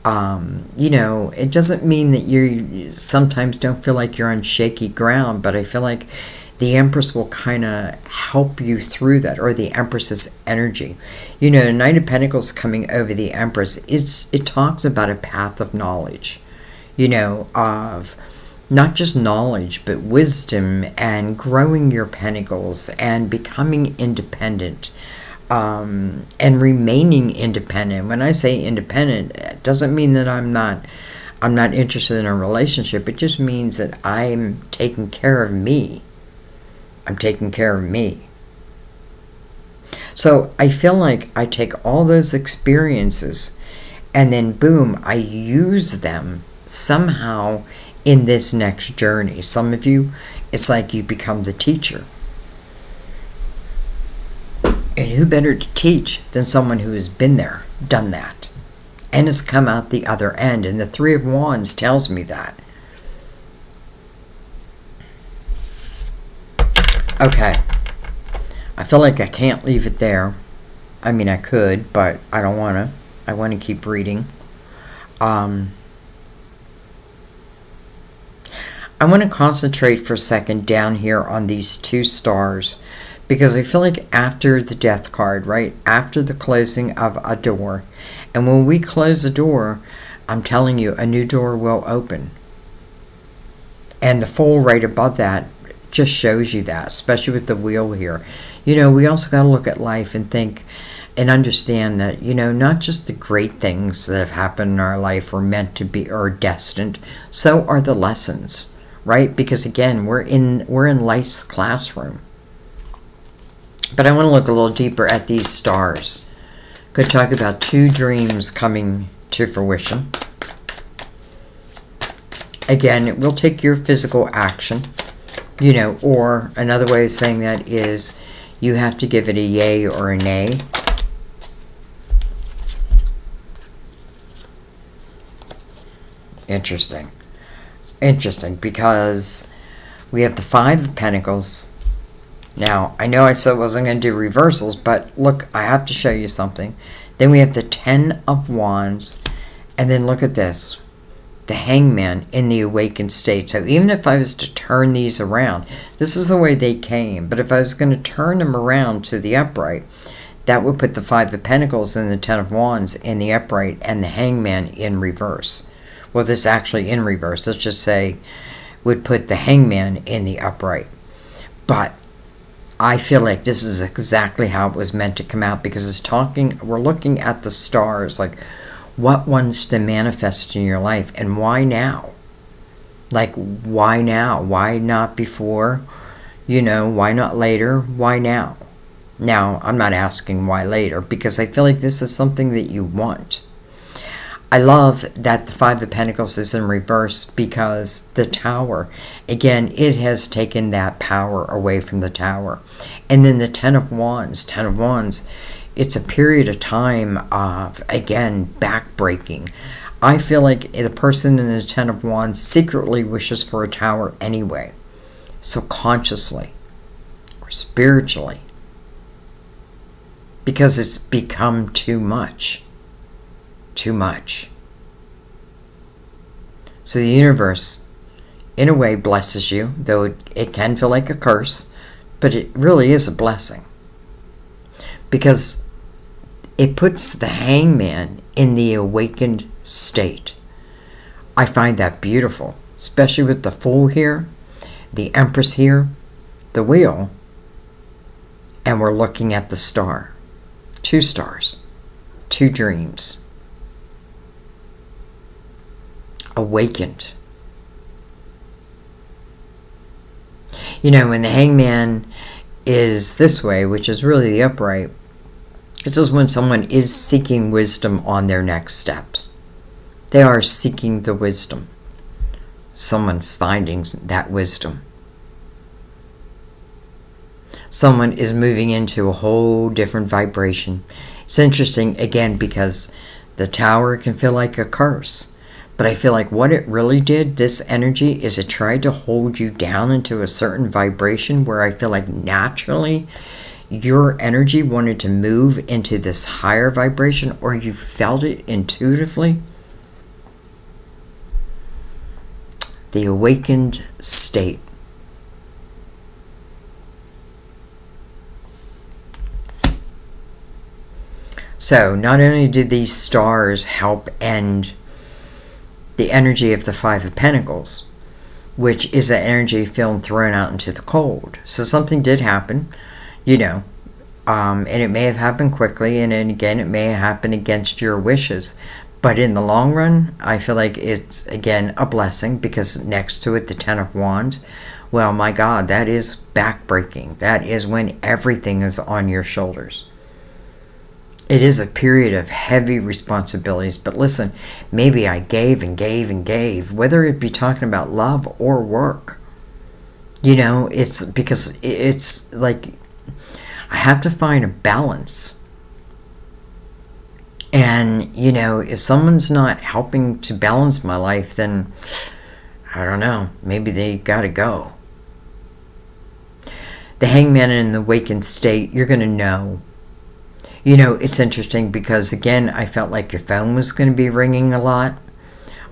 You know, it doesn't mean that you sometimes don't feel like you're on shaky ground, but I feel like the Empress will kind of help you through that, or the Empress's energy. You know, the Knight of Pentacles coming over the Empress, it talks about a path of knowledge, you know, of not just knowledge, but wisdom, and growing your pentacles and becoming independent, and remaining independent. When I say independent, it doesn't mean that I'm not interested in a relationship. It just means that I'm taking care of me. I'm taking care of me. So I feel like I take all those experiences and then boom, I use them somehow in this next journey. Some of you, it's like you become the teacher. And who better to teach than someone who has been there, done that, and has come out the other end? And the Three of Wands tells me that. Okay. I feel like I can't leave it there. I mean, I could, but I don't want to. I want to keep reading. I want to concentrate for a second down here on these two stars, because I feel like after the Death card, right, after the closing of a door, and when we close a door, I'm telling you, a new door will open. And the Fool right above that just shows you that, especially with the Wheel here. You know, we also got to look at life and think and understand that, you know, not just the great things that have happened in our life were meant to be, or destined, so are the lessons. Right? Because again, we're in life's classroom. But I want to look a little deeper at these stars. Could talk about two dreams coming to fruition. Again, it will take your physical action. You know, or another way of saying that is you have to give it a yay or a nay. Interesting. Interesting, because we have the Five of Pentacles. Now, I know I said I wasn't going to do reversals, but look, I have to show you something. Then we have the Ten of Wands, and then look at this. The Hangman in the awakened state. So even if I was to turn these around, this is the way they came, but if I was going to turn them around to the upright, that would put the Five of Pentacles and the Ten of Wands in the upright and the Hangman in reverse. Well, this is actually in reverse. Let's just say would put the Hangman in the upright. But I feel like this is exactly how it was meant to come out, because it's talking, we're looking at the stars, like what wants to manifest in your life and why now? Like, why now? Why not before? You know, why not later? Why now? Now, I'm not asking why later, because I feel like this is something that you want. I love that the Five of Pentacles is in reverse, because the Tower, again, it has taken that power away from the Tower. And then the Ten of Wands, it's a period of time of, again, backbreaking. I feel like the person in the Ten of Wands secretly wishes for a Tower anyway, subconsciously or spiritually, because it's become too much. Too much. So the universe, in a way, blesses you, though it can feel like a curse, but it really is a blessing, because it puts the Hangman in the awakened state. I find that beautiful, especially with the Fool here, the Empress here, the Wheel, and we're looking at the star. Two stars, two dreams. Awakened. You know, when the Hangman is this way, which is really the upright, this is when someone is seeking wisdom on their next steps. They are seeking the wisdom. Someone finding that wisdom. Someone is moving into a whole different vibration. It's interesting, again, because the Tower can feel like a curse. But I feel like what it really did, this energy, is it tried to hold you down into a certain vibration where I feel like naturally your energy wanted to move into this higher vibration, or you felt it intuitively. The awakened state. So not only did these stars help end the energy of the Five of Pentacles, which is that energy feeling thrown out into the cold. So something did happen, you know, and it may have happened quickly, and then again, it may happen against your wishes. But in the long run, I feel like it's, again, a blessing, because next to it, the Ten of Wands, well, my God, that is backbreaking. That is when everything is on your shoulders. It is a period of heavy responsibilities, but listen, maybe I gave and gave and gave, whether it be talking about love or work. You know, it's because it's like I have to find a balance. And, you know, if someone's not helping to balance my life, then I don't know, maybe they gotta go. The Hangman in the awakened state, you're going to know. You know, it's interesting because, again, I felt like your phone was going to be ringing a lot.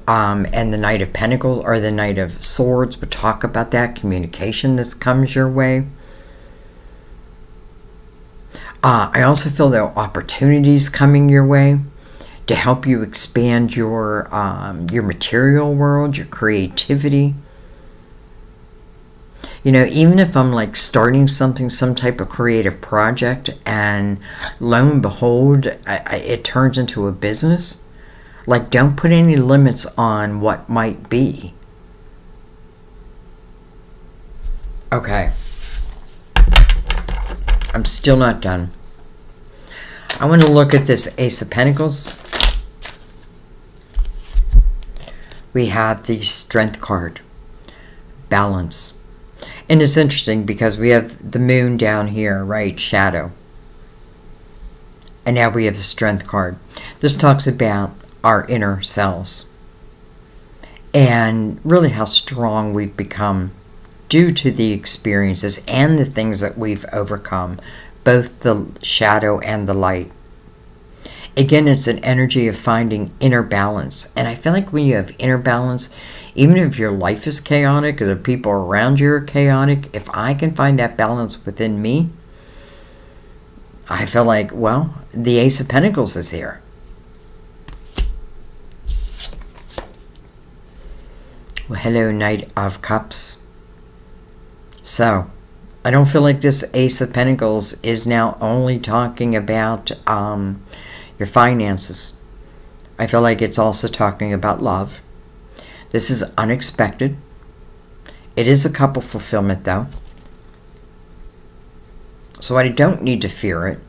And the Knight of Pentacles or the Knight of Swords would talk about that communication that comes your way. I also feel there are opportunities coming your way to help you expand your material world, your creativity. You know, even if I'm like starting something, some type of creative project, and lo and behold, it turns into a business. Like, don't put any limits on what might be. Okay. I'm still not done. I want to look at this Ace of Pentacles. We have the Strength card. Balance. And it's interesting because we have the moon down here, right? Shadow. And now we have the Strength card. This talks about our inner selves. and really how strong we've become due to the experiences and the things that we've overcome, both the shadow and the light. Again, it's an energy of finding inner balance. And I feel like when you have inner balance, even if your life is chaotic or the people around you are chaotic, if I can find that balance within me, I feel like, well, the Ace of Pentacles is here. Well, hello, Knight of Cups. So, I don't feel like this Ace of Pentacles is now only talking about your finances. I feel like it's also talking about love. This is unexpected. It is a couple fulfillment, though. So I don't need to fear it.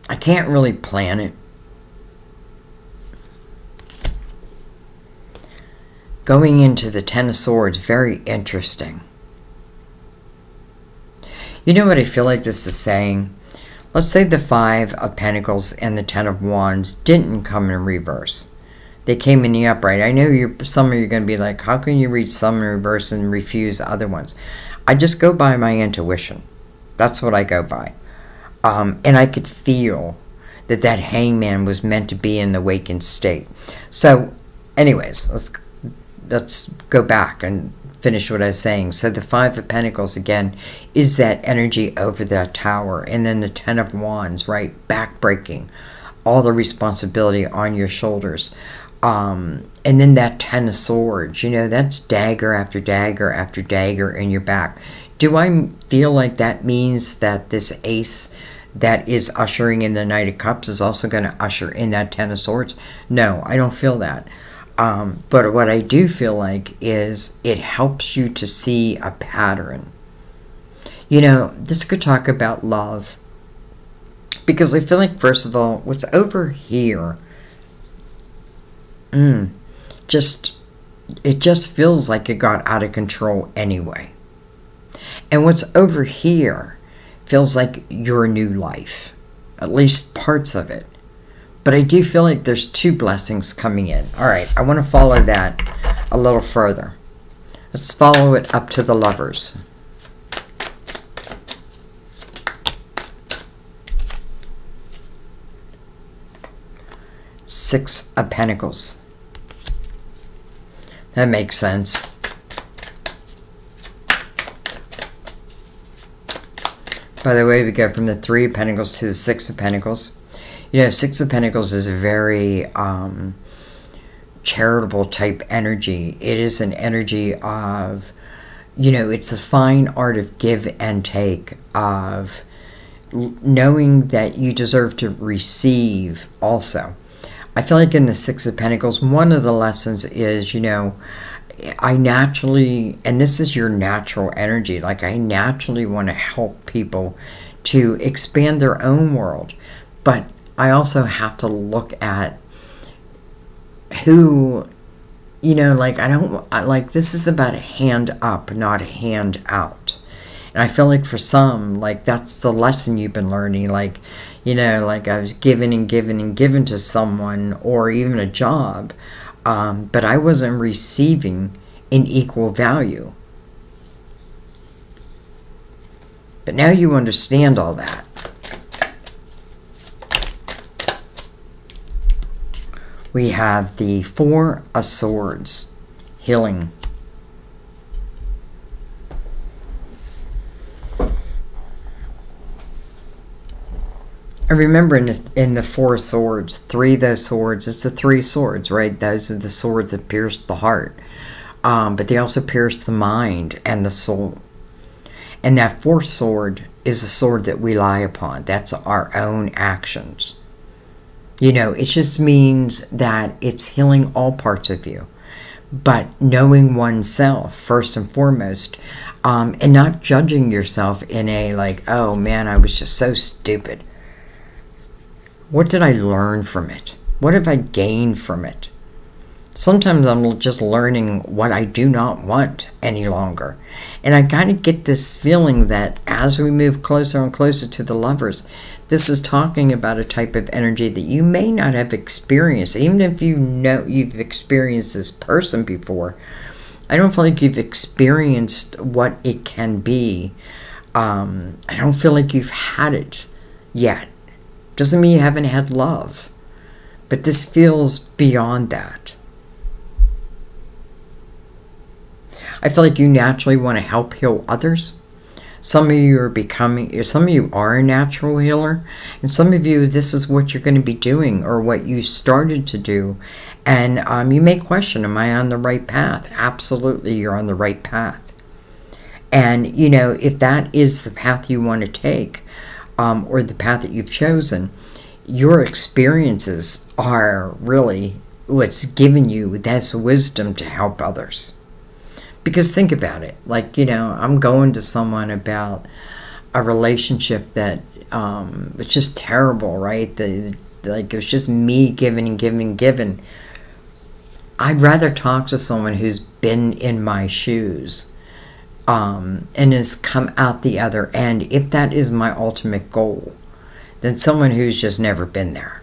I can't really plan it. Going into the Ten of Swords, very interesting. You know what I feel like this is saying? Let's say the Five of Pentacles and the Ten of Wands didn't come in reverse. They came in the upright. I know some of you are going to be like, how can you read some in reverse and refuse other ones? I just go by my intuition. That's what I go by. And I could feel that that hangman was meant to be in the awakened state. So, anyways, let's go back and finish what I was saying. So the Five of Pentacles, again, is that energy over that tower. And then the Ten of Wands, right? Backbreaking. All the responsibility on your shoulders. And then that Ten of Swords, you know, that's dagger after dagger after dagger in your back. Do I feel like that means that this ace that is ushering in the Knight of Cups is also going to usher in that Ten of Swords? No, I don't feel that. But what I do feel like is it helps you to see a pattern. You know, this could talk about love. Because I feel like, first of all, what's over here, it just feels like it got out of control anyway. And what's over here feels like your new life. At least parts of it. But I do feel like there's two blessings coming in. All right, I want to follow that a little further. Let's follow it up to the Lovers. Six of Pentacles. That makes sense. By the way, we go from the Three of Pentacles to the Six of Pentacles. You know, Six of Pentacles is a very charitable type energy. It is an energy of, you know, it's a fine art of give and take, of knowing that you deserve to receive also. I feel like in the Six of Pentacles, one of the lessons is, you know, I naturally, and this is your natural energy, like I naturally want to help people to expand their own world. But I also have to look at who, you know, like like this is about a hand up, not a hand out. And I feel like for some, like that's the lesson you've been learning, like, you know, like I was given and given and given to someone or even a job, but I wasn't receiving in equal value. But now you understand all that. We have the Four of Swords, healing. And remember in the Four Swords, three of those swords, it's the three swords, right? Those are the swords that pierce the heart. But they also pierce the mind and the soul. And that fourth sword is the sword that we lie upon. That's our own actions. You know, it just means that it's healing all parts of you. But knowing oneself, first and foremost, and not judging yourself in a like, oh man, I was just so stupid. What did I learn from it? What have I gained from it? Sometimes I'm just learning what I do not want any longer. And I kind of get this feeling that as we move closer and closer to the Lovers, This is talking about a type of energy that you may not have experienced. Even if you know you've experienced this person before, I don't feel like you've experienced what it can be. I don't feel like you've had it yet. Doesn't mean you haven't had love. But this feels beyond that. I feel like you naturally want to help heal others. Some of you are a natural healer, and some of you, this is what you're going to be doing, or what you started to do. And you may question, am I on the right path? Absolutely, you're on the right path. And, you know, if that is the path you want to take, or the path that you've chosen, your experiences are really what's given you this wisdom to help others. Because think about it, like, you know, I'm going to someone about a relationship that was just terrible, right? Like, it was just me giving and giving and giving. I'd rather talk to someone who's been in my shoes and has come out the other end, if that is my ultimate goal, than someone who's just never been there.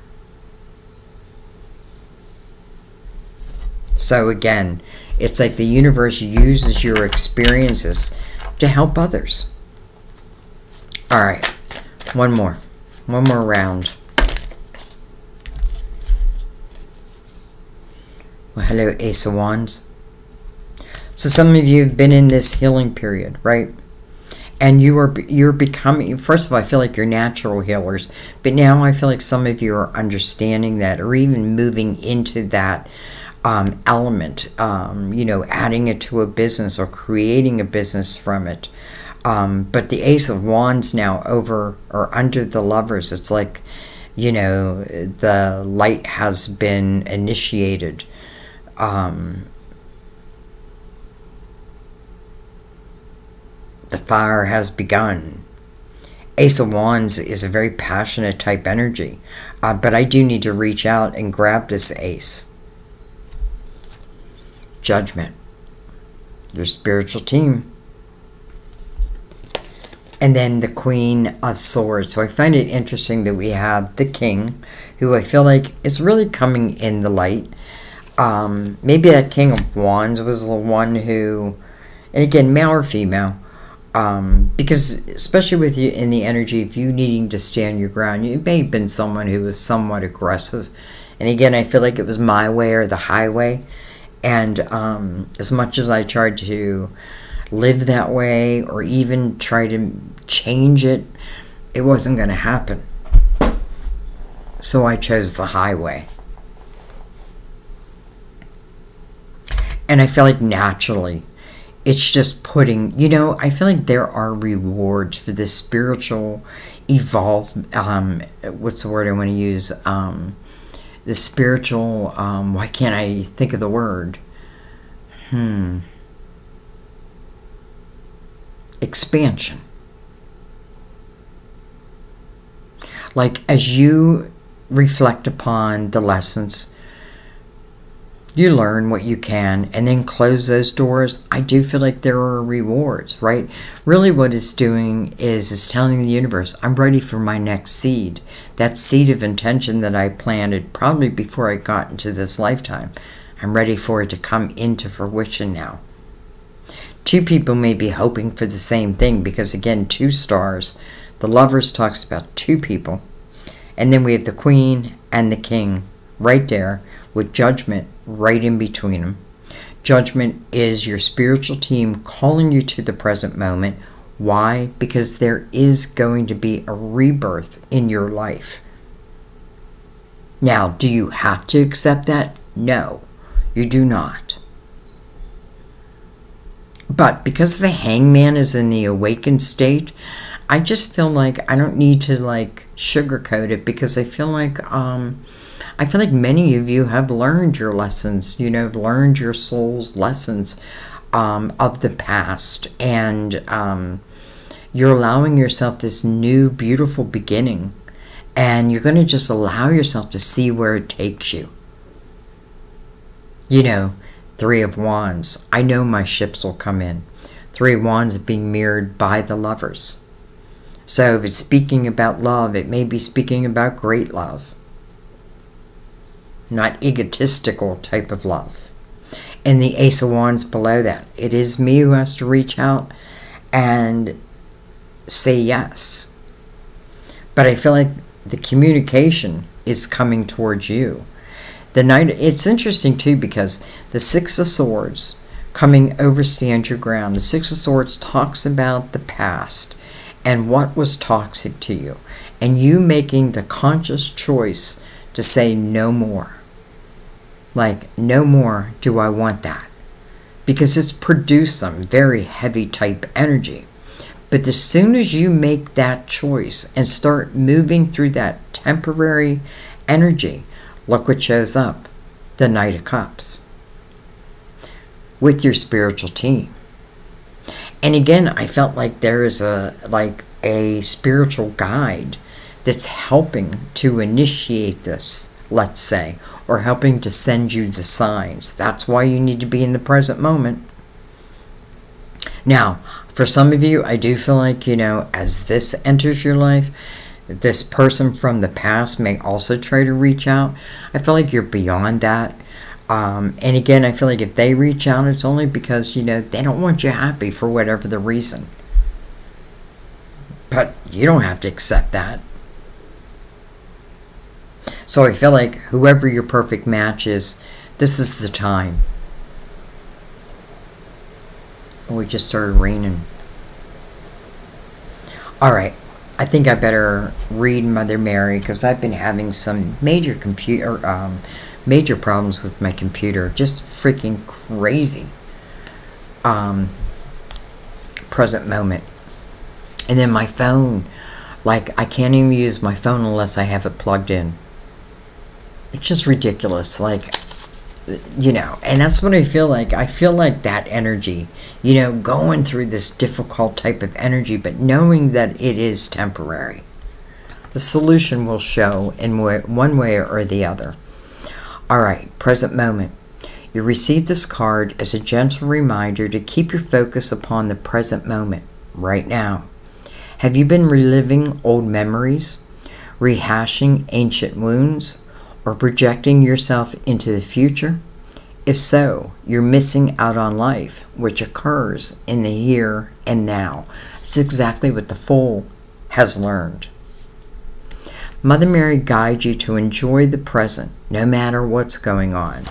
So again, it's like the universe uses your experiences to help others. All right, one more round. Well, hello, Ace of Wands. So some of you have been in this healing period, right? And you're becoming, first of all, I feel like you're natural healers, but now I feel like some of you are understanding that, or even moving into that element, you know, adding it to a business or creating a business from it. But the Ace of Wands now over or under the Lovers, it's like, you know, the light has been initiated. The fire has begun. Ace of Wands is a very passionate type energy, but I do need to reach out and grab this ace. Judgment, your spiritual team. And then the Queen of Swords. So I find it interesting that we have the King, who I feel like is really coming in the light. Maybe that King of Wands was the one who, and again, male or female, because especially with you in the energy of you needing to stand your ground, you may have been someone who was somewhat aggressive. And again, I feel like it was my way or the highway. And as much as I tried to live that way or even try to change it, it wasn't going to happen. So I chose the highway. And I feel like naturally, it's just putting, you know, I feel like there are rewards for this spiritual evolve, what's the word I want to use? The spiritual, why can't I think of the word? Expansion. Like, as you reflect upon the lessons, you learn what you can and then close those doors. I do feel like there are rewards, right? Really what it's doing is it's telling the universe, I'm ready for my next seed. That seed of intention that I planted probably before I got into this lifetime. I'm ready for it to come into fruition now. Two people may be hoping for the same thing because, again, 2 stars. The Lovers talks about 2 people. And then we have the Queen and the King right there with Judgment right in between them. Judgment is your spiritual team calling you to the present moment. Why? Because there is going to be a rebirth in your life. Now, do you have to accept that? No, you do not. But because the Hangman is in the awakened state, I just feel like I don't need to like sugarcoat it, because I feel like many of you have learned your lessons, you know, learned your soul's lessons of the past, and you're allowing yourself this new beautiful beginning, and you're going to just allow yourself to see where it takes you. You know, 3 of Wands, I know my ships will come in. 3 of Wands being mirrored by the Lovers. So if it's speaking about love, it may be speaking about great love, not egotistical type of love. And the Ace of Wands below that, it is me who has to reach out and say yes. But I feel like the communication is coming towards you. The Knight, it's interesting too, because the Six of Swords coming over stand your ground. The Six of Swords talks about the past and what was toxic to you, and you making the conscious choice to say no more. Like, no more do I want that, because it's produced some very heavy type energy. But as soon as you make that choice and start moving through that temporary energy, look what shows up. The Knight of Cups. With your spiritual team. And again, I felt like there is a spiritual guide that's helping to initiate this, let's say, or helping to send you the signs. That's why you need to be in the present moment. Now, for some of you, I do feel like, you know, as this enters your life, this person from the past may also try to reach out. I feel like you're beyond that. And again, I feel like if they reach out, it's only because, you know, they don't want you happy for whatever the reason. But you don't have to accept that. So I feel like whoever your perfect match is, this is the time. Oh, it just started raining. All right. I think I better read Mother Mary, because I've been having some major major problems with my computer. Just freaking crazy. Present moment. And then my phone. Like, I can't even use my phone unless I have it plugged in. It's just ridiculous. Like, you know, and that's what I feel like. I feel like that energy, you know, going through this difficult type of energy, but knowing that it is temporary. The solution will show in one way or the other. All right, present moment. You receive this card as a gentle reminder to keep your focus upon the present moment, right now. Have you been reliving old memories, rehashing ancient wounds, or projecting yourself into the future? If so, you're missing out on life, which occurs in the here and now. It's exactly what the Fool has learned. Mother Mary guides you to enjoy the present, no matter what's going on.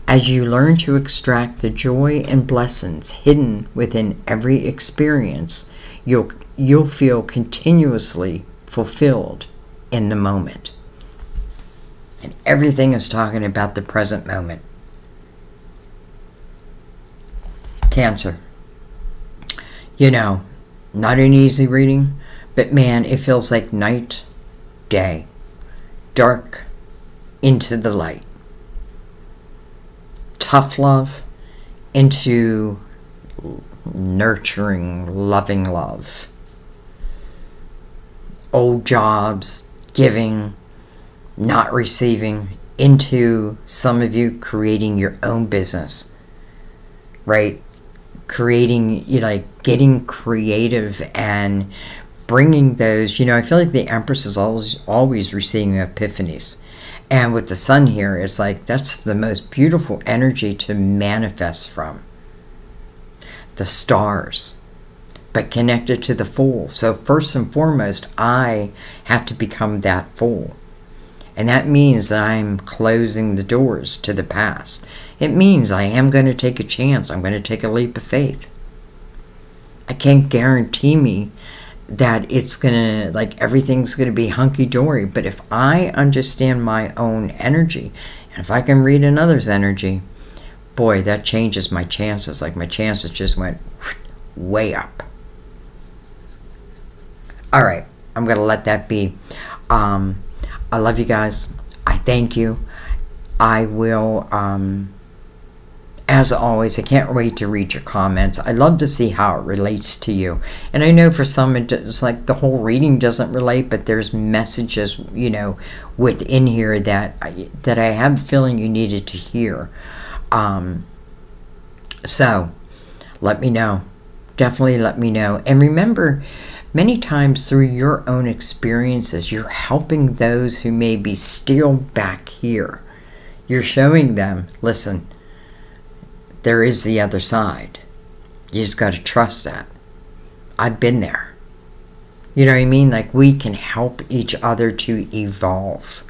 As you learn to extract the joy and blessings hidden within every experience, you'll feel continuously fulfilled in the moment. And everything is talking about the present moment. Cancer. You know, not an easy reading, but man, it feels like night, day, dark into the light. Tough love into nurturing, loving love. Old jobs, giving, not receiving, into some of you creating your own business, right? Creating, you know, like getting creative and bringing those, you know, I feel like the Empress is always receiving epiphanies. And with the Sun here, it's like that's the most beautiful energy to manifest from. The stars, but connected to the Fool. So first and foremost, I have to become that Fool. And that means that I'm closing the doors to the past. It means I am going to take a chance. I'm going to take a leap of faith. I can't guarantee me that it's going to, like, everything's going to be hunky-dory. But if I understand my own energy, and if I can read another's energy, boy, that changes my chances. Like, my chances just went way up. All right, I'm going to let that be. I love you guys. I thank you. I will, as always, I can't wait to read your comments. I love to see how it relates to you. And I know for some, it's like the whole reading doesn't relate, but there's messages, you know, within here that I have a feeling you needed to hear. So, let me know. Definitely let me know. And remember, Many times through your own experiences, you're helping those who may be still back here. You're showing them, listen, there is the other side. You just got to trust that. I've been there. You know what I mean? Like, we can help each other to evolve.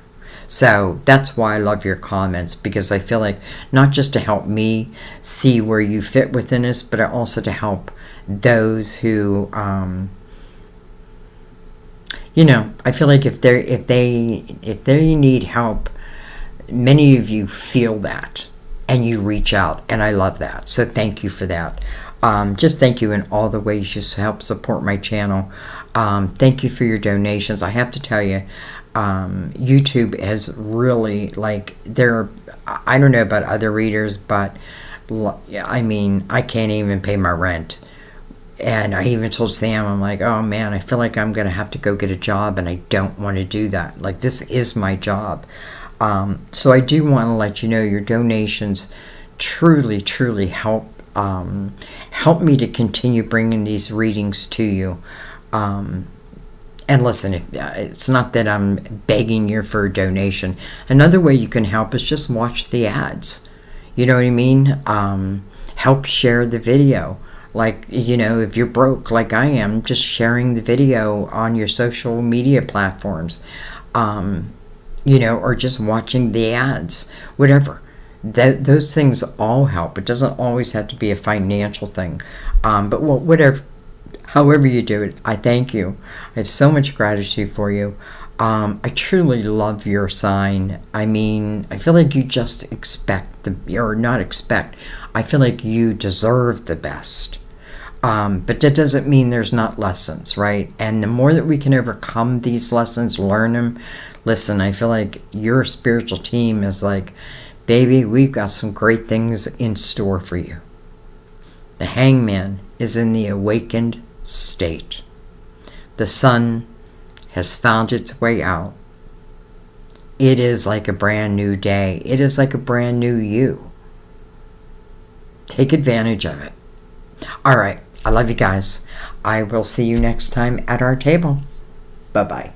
So that's why I love your comments, because I feel like not just to help me see where you fit within us, but also to help those who, you know, I feel like if they need help, many of you feel that and you reach out, and I love that. So thank you for that. Just thank you in all the ways you help support my channel. Thank you for your donations. I have to tell you, YouTube has really, like, I don't know about other readers, but I mean, I can't even pay my rent. And I even told Sam, I'm like, oh man, I feel like I'm going to have to go get a job, and I don't want to do that. Like, this is my job. So I do want to let you know your donations truly, truly help me to continue bringing these readings to you. And listen, it's not that I'm begging you for a donation. Another way you can help is just watch the ads. You know what I mean? Help share the video. Like, you know, if you're broke like I am, just sharing the video on your social media platforms. You know, or just watching the ads, whatever. Those things all help. It doesn't always have to be a financial thing. But whatever, however you do it, I thank you. I have so much gratitude for you. I truly love your sign. I mean, I feel like you just expect or not expect. I feel like you deserve the best. But that doesn't mean there's not lessons, right? And the more that we can overcome these lessons, learn them. Listen, I feel like your spiritual team is like, baby, we've got some great things in store for you. The Hangman is in the awakened state. The sun has found its way out. It is like a brand new day. It is like a brand new you. Take advantage of it. All right. I love you guys. I will see you next time at our table. Bye-bye.